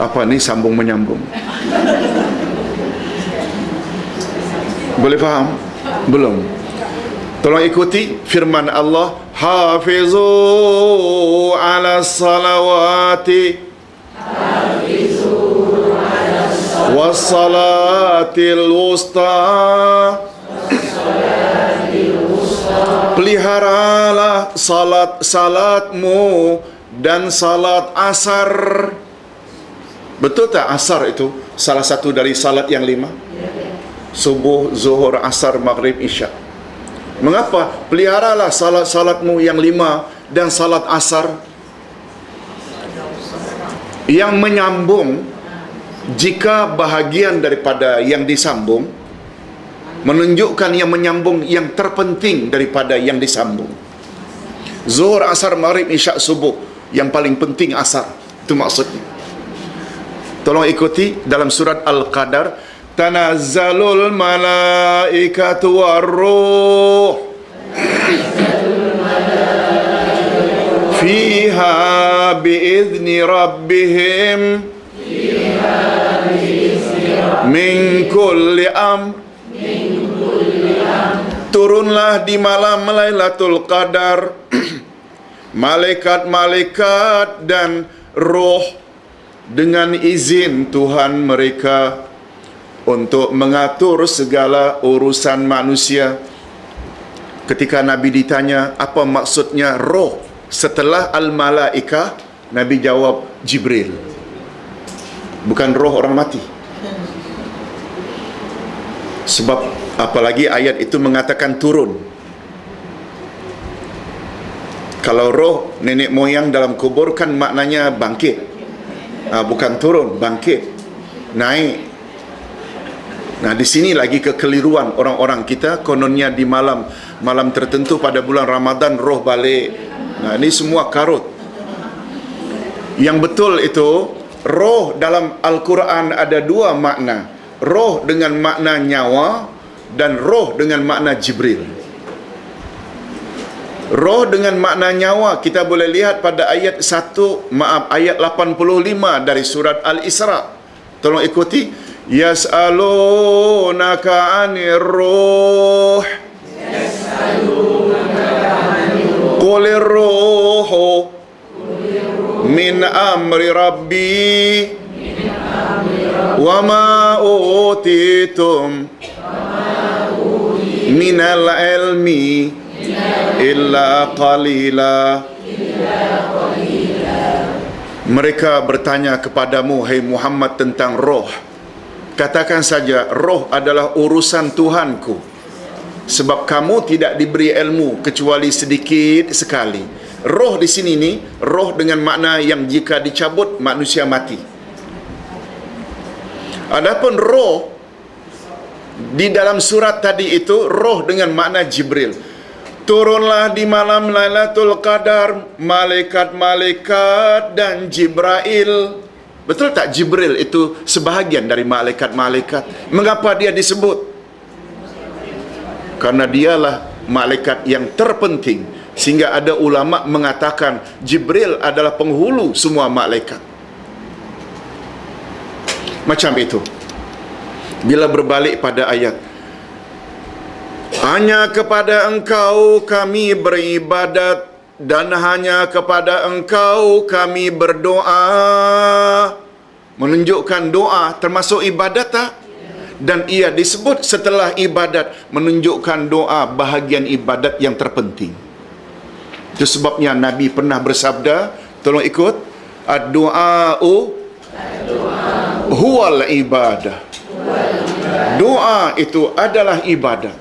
Apa ni sambung menyambung? Boleh faham? Belum? Tolong ikuti firman Allah, hafizu ala salawati wassalatil wusta, peliharalah salatmu dan salat asar. Betul tak asar itu salah satu dari salat yang 5? Subuh, zuhur, asar, maghrib, isya. Mengapa? Peliharalah salatmu yang 5 dan salat asar. Yang menyambung, jika bahagian daripada yang disambung menunjukkan yang menyambung yang terpenting daripada yang disambung. Zuhur, asar, maghrib, isya, subuh, yang paling penting asar. Itu maksudnya. Tolong ikuti dalam surat Al-Qadar, tanazzalul malaikatu warruh fiha biizni rabbihim min kulli amr. Turunlah di malam Lailatul Qadar malaikat-malaikat dan roh dengan izin Tuhan mereka untuk mengatur segala urusan manusia. Ketika Nabi ditanya apa maksudnya roh setelah al-malaikah, Nabi jawab Jibril. Bukan roh orang mati. Sebab apalagi ayat itu mengatakan turun. Kalau roh nenek moyang dalam kubur kan maknanya bangkit. Bukan turun, bangkit, naik. Nah, di sini lagi kekeliruan orang-orang kita. Kononnya di malam tertentu pada bulan Ramadan roh balik. Nah, ini semua karut. Yang betul itu, roh dalam Al-Quran ada 2 makna. Roh dengan makna nyawa dan roh dengan makna Jibril. Roh dengan makna nyawa kita boleh lihat pada ayat 85 dari surat Al-Isra. Tolong ikuti. Yas'alunaka 'anir ruh qulir ruhu min amri rabbi wa ma utitum minal ilmi illa qalila. Mereka bertanya kepadamu, hai Muhammad, tentang roh. Katakan saja, roh adalah urusan Tuhanku, sebab kamu tidak diberi ilmu kecuali sedikit sekali. Roh di sini ni, roh dengan makna yang jika dicabut manusia mati. Adapun roh di dalam surat tadi itu, roh dengan makna Jibril. Turunlah di malam Lailatul Qadar malaikat-malaikat dan Jibril. Betul tak Jibril itu sebahagian dari malaikat-malaikat? Mengapa dia disebut? Karena dialah malaikat yang terpenting, sehingga ada ulama mengatakan Jibril adalah penghulu semua malaikat. Macam itu. Bila berbalik pada ayat, hanya kepada engkau kami beribadat dan hanya kepada engkau kami berdoa. Menunjukkan doa termasuk ibadat tak? Dan ia disebut setelah ibadat, menunjukkan doa bahagian ibadat yang terpenting. Itu sebabnya Nabi pernah bersabda, tolong ikut, ad-du'a'u huwal ibadah. Doa itu adalah ibadat.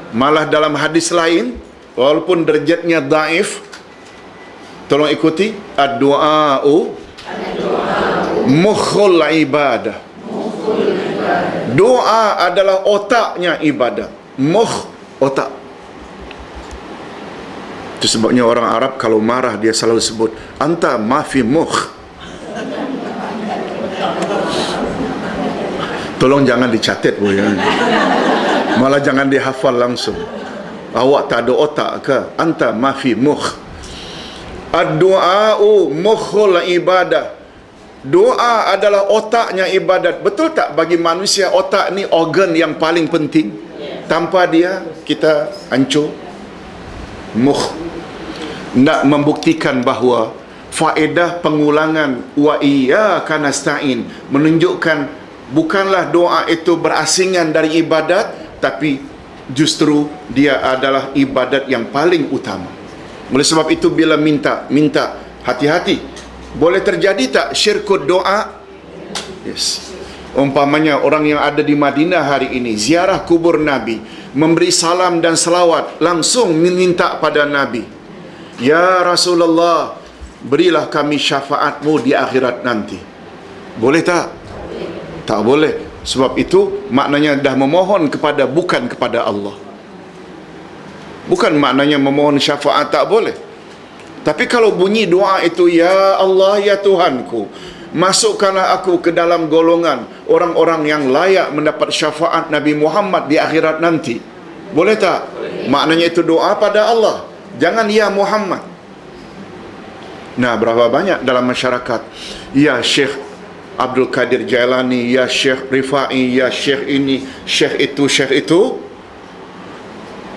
Malah dalam hadis lain, walaupun derajatnya daif, tolong ikuti, ad-du'a'u mukhul ibadah. Doa adalah otaknya ibadat. Mukh, otak. Itu sebabnya orang Arab kalau marah dia selalu sebut anta ma fi mukh. Tolong jangan dicatat bu ya. Malah jangan dihafal langsung. Awak tak ada otak ke? Anta ma fi mukh. Ad-du'a'u mukhul ibadah. Doa adalah otaknya ibadat. Betul tak bagi manusia otak ni organ yang paling penting? Tanpa dia kita hancur. Mukh nak membuktikan bahawa faedah pengulangan wa iyyaka nasta'in menunjukkan bukanlah doa itu berasingan dari ibadat, tapi justru dia adalah ibadat yang paling utama. Oleh sebab itu bila minta hati-hati. Boleh terjadi tak syirkut doa? Yes. Umpamanya orang yang ada di Madinah hari ini ziarah kubur Nabi, memberi salam dan selawat, langsung meminta pada Nabi, ya Rasulullah, berilah kami syafaatmu di akhirat nanti. Boleh tak? Tak boleh. Sebab itu maknanya dah memohon bukan kepada Allah. Bukan maknanya memohon syafaat tak boleh. Tapi kalau bunyi doa itu, ya Allah, ya Tuhanku, masukkanlah aku ke dalam golongan orang-orang yang layak mendapat syafaat Nabi Muhammad di akhirat nanti. Boleh tak? Boleh. Maknanya itu doa pada Allah. Jangan ya Muhammad. Nah, berapa banyak dalam masyarakat, ya Syekh Abdul Qadir Jailani, ya Syekh Rifai, ya Syekh ini, Syekh itu.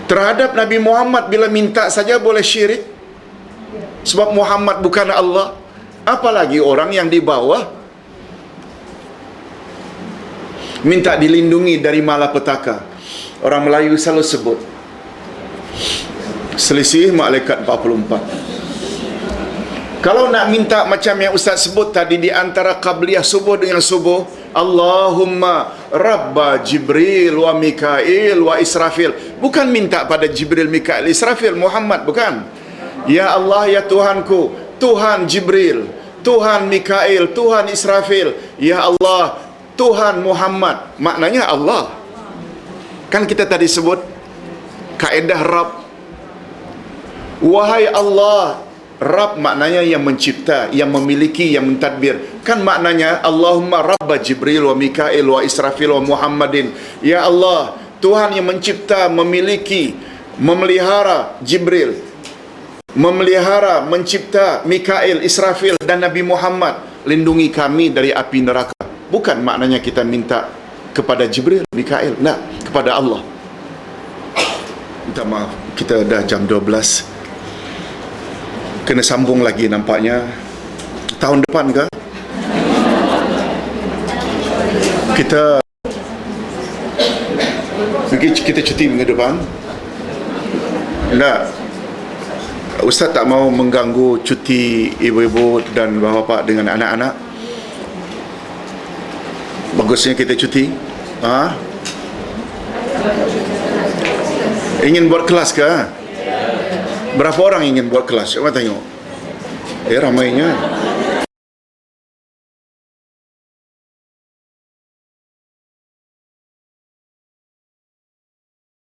Terhadap Nabi Muhammad bila minta saja boleh syirik. Sebab Muhammad bukan Allah. Apalagi orang yang di bawah minta dilindungi dari malapetaka. Orang Melayu selalu sebut selisih malaikat 44. Kalau nak minta macam yang Ustaz sebut tadi di antara qabliyah subuh dengan subuh, Allahumma Rabba Jibril wa Mikail wa Israfil. Bukan minta pada Jibril, Mikail, Israfil, Muhammad, bukan. Ya Allah, ya Tuhanku, Tuhan Jibril, Tuhan Mikail, Tuhan Israfil, ya Allah, Tuhan Muhammad. Maknanya Allah. Kan kita tadi sebut kaedah Rabb. Wahai Allah, Rabb maknanya yang mencipta, yang memiliki, yang mentadbir. Kan maknanya Allahumma Rabba Jibril wa Mikail wa Israfil wa Muhammadin. Ya Allah, Tuhan yang mencipta, memiliki, memelihara Jibril, memelihara, mencipta Mikail, Israfil dan Nabi Muhammad, lindungi kami dari api neraka. Bukan maknanya kita minta kepada Jibril, Mikail, tak, kepada Allah. Minta maaf, kita dah jam 12. Kena sambung lagi nampaknya. Tahun depan ke? Kita cuti minggu depan. Tak. Ustaz tak mau mengganggu cuti ibu-ibu dan bapa dengan anak-anak. Bagusnya kita cuti. Ingin buat kelas ke? Berapa orang ingin buat kelas? Coba tengok. Ramainya.